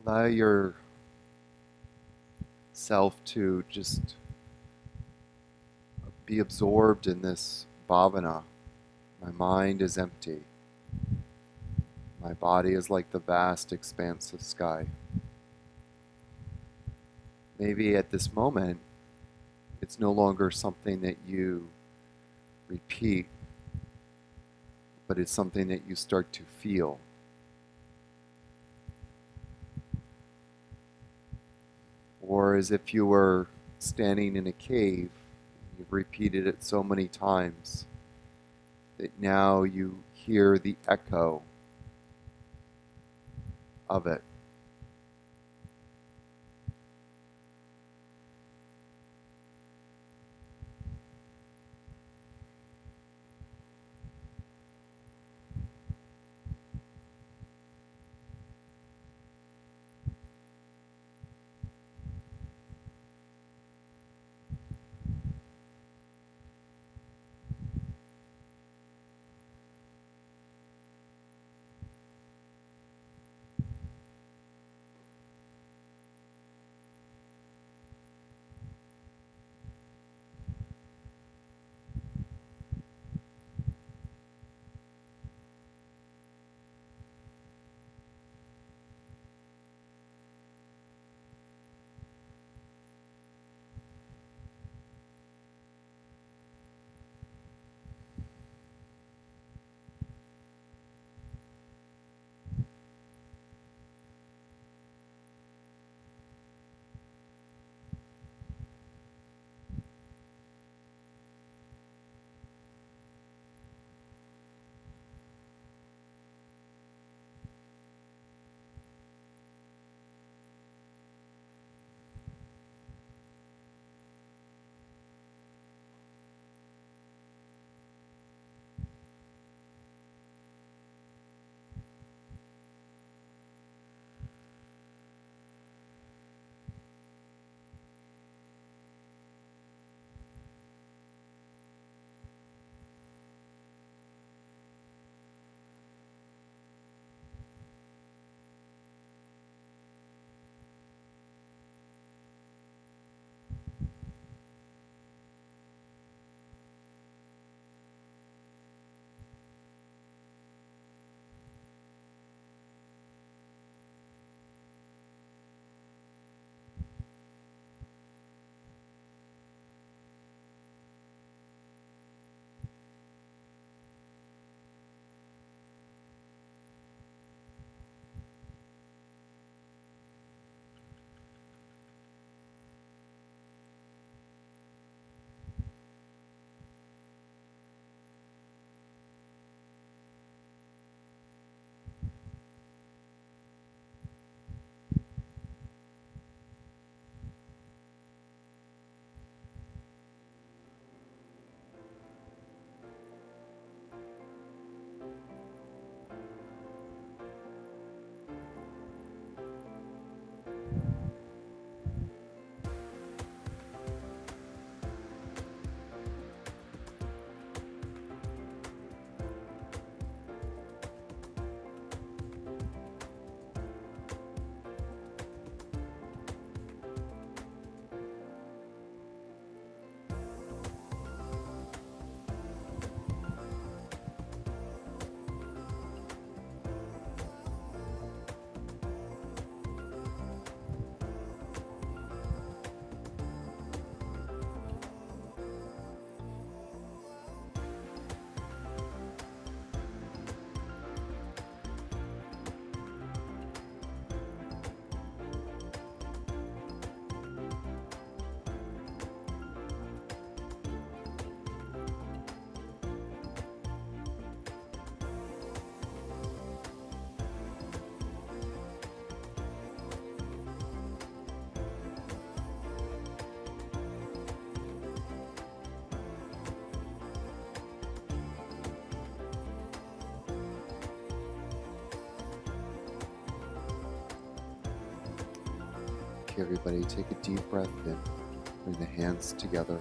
Allow yourself to just be absorbed in this bhavana. My mind is empty. My body is like the vast expanse of sky. Maybe at this moment, it's no longer something that you repeat, but it's something that you start to feel. Or as if you were standing in a cave, you've repeated it so many times that now you hear the echo of it. Okay, everybody, take a deep breath in. Bring the hands together.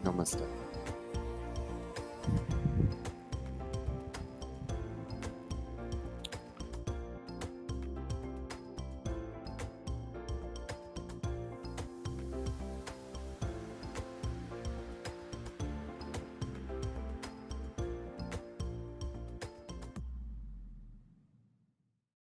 Namaste.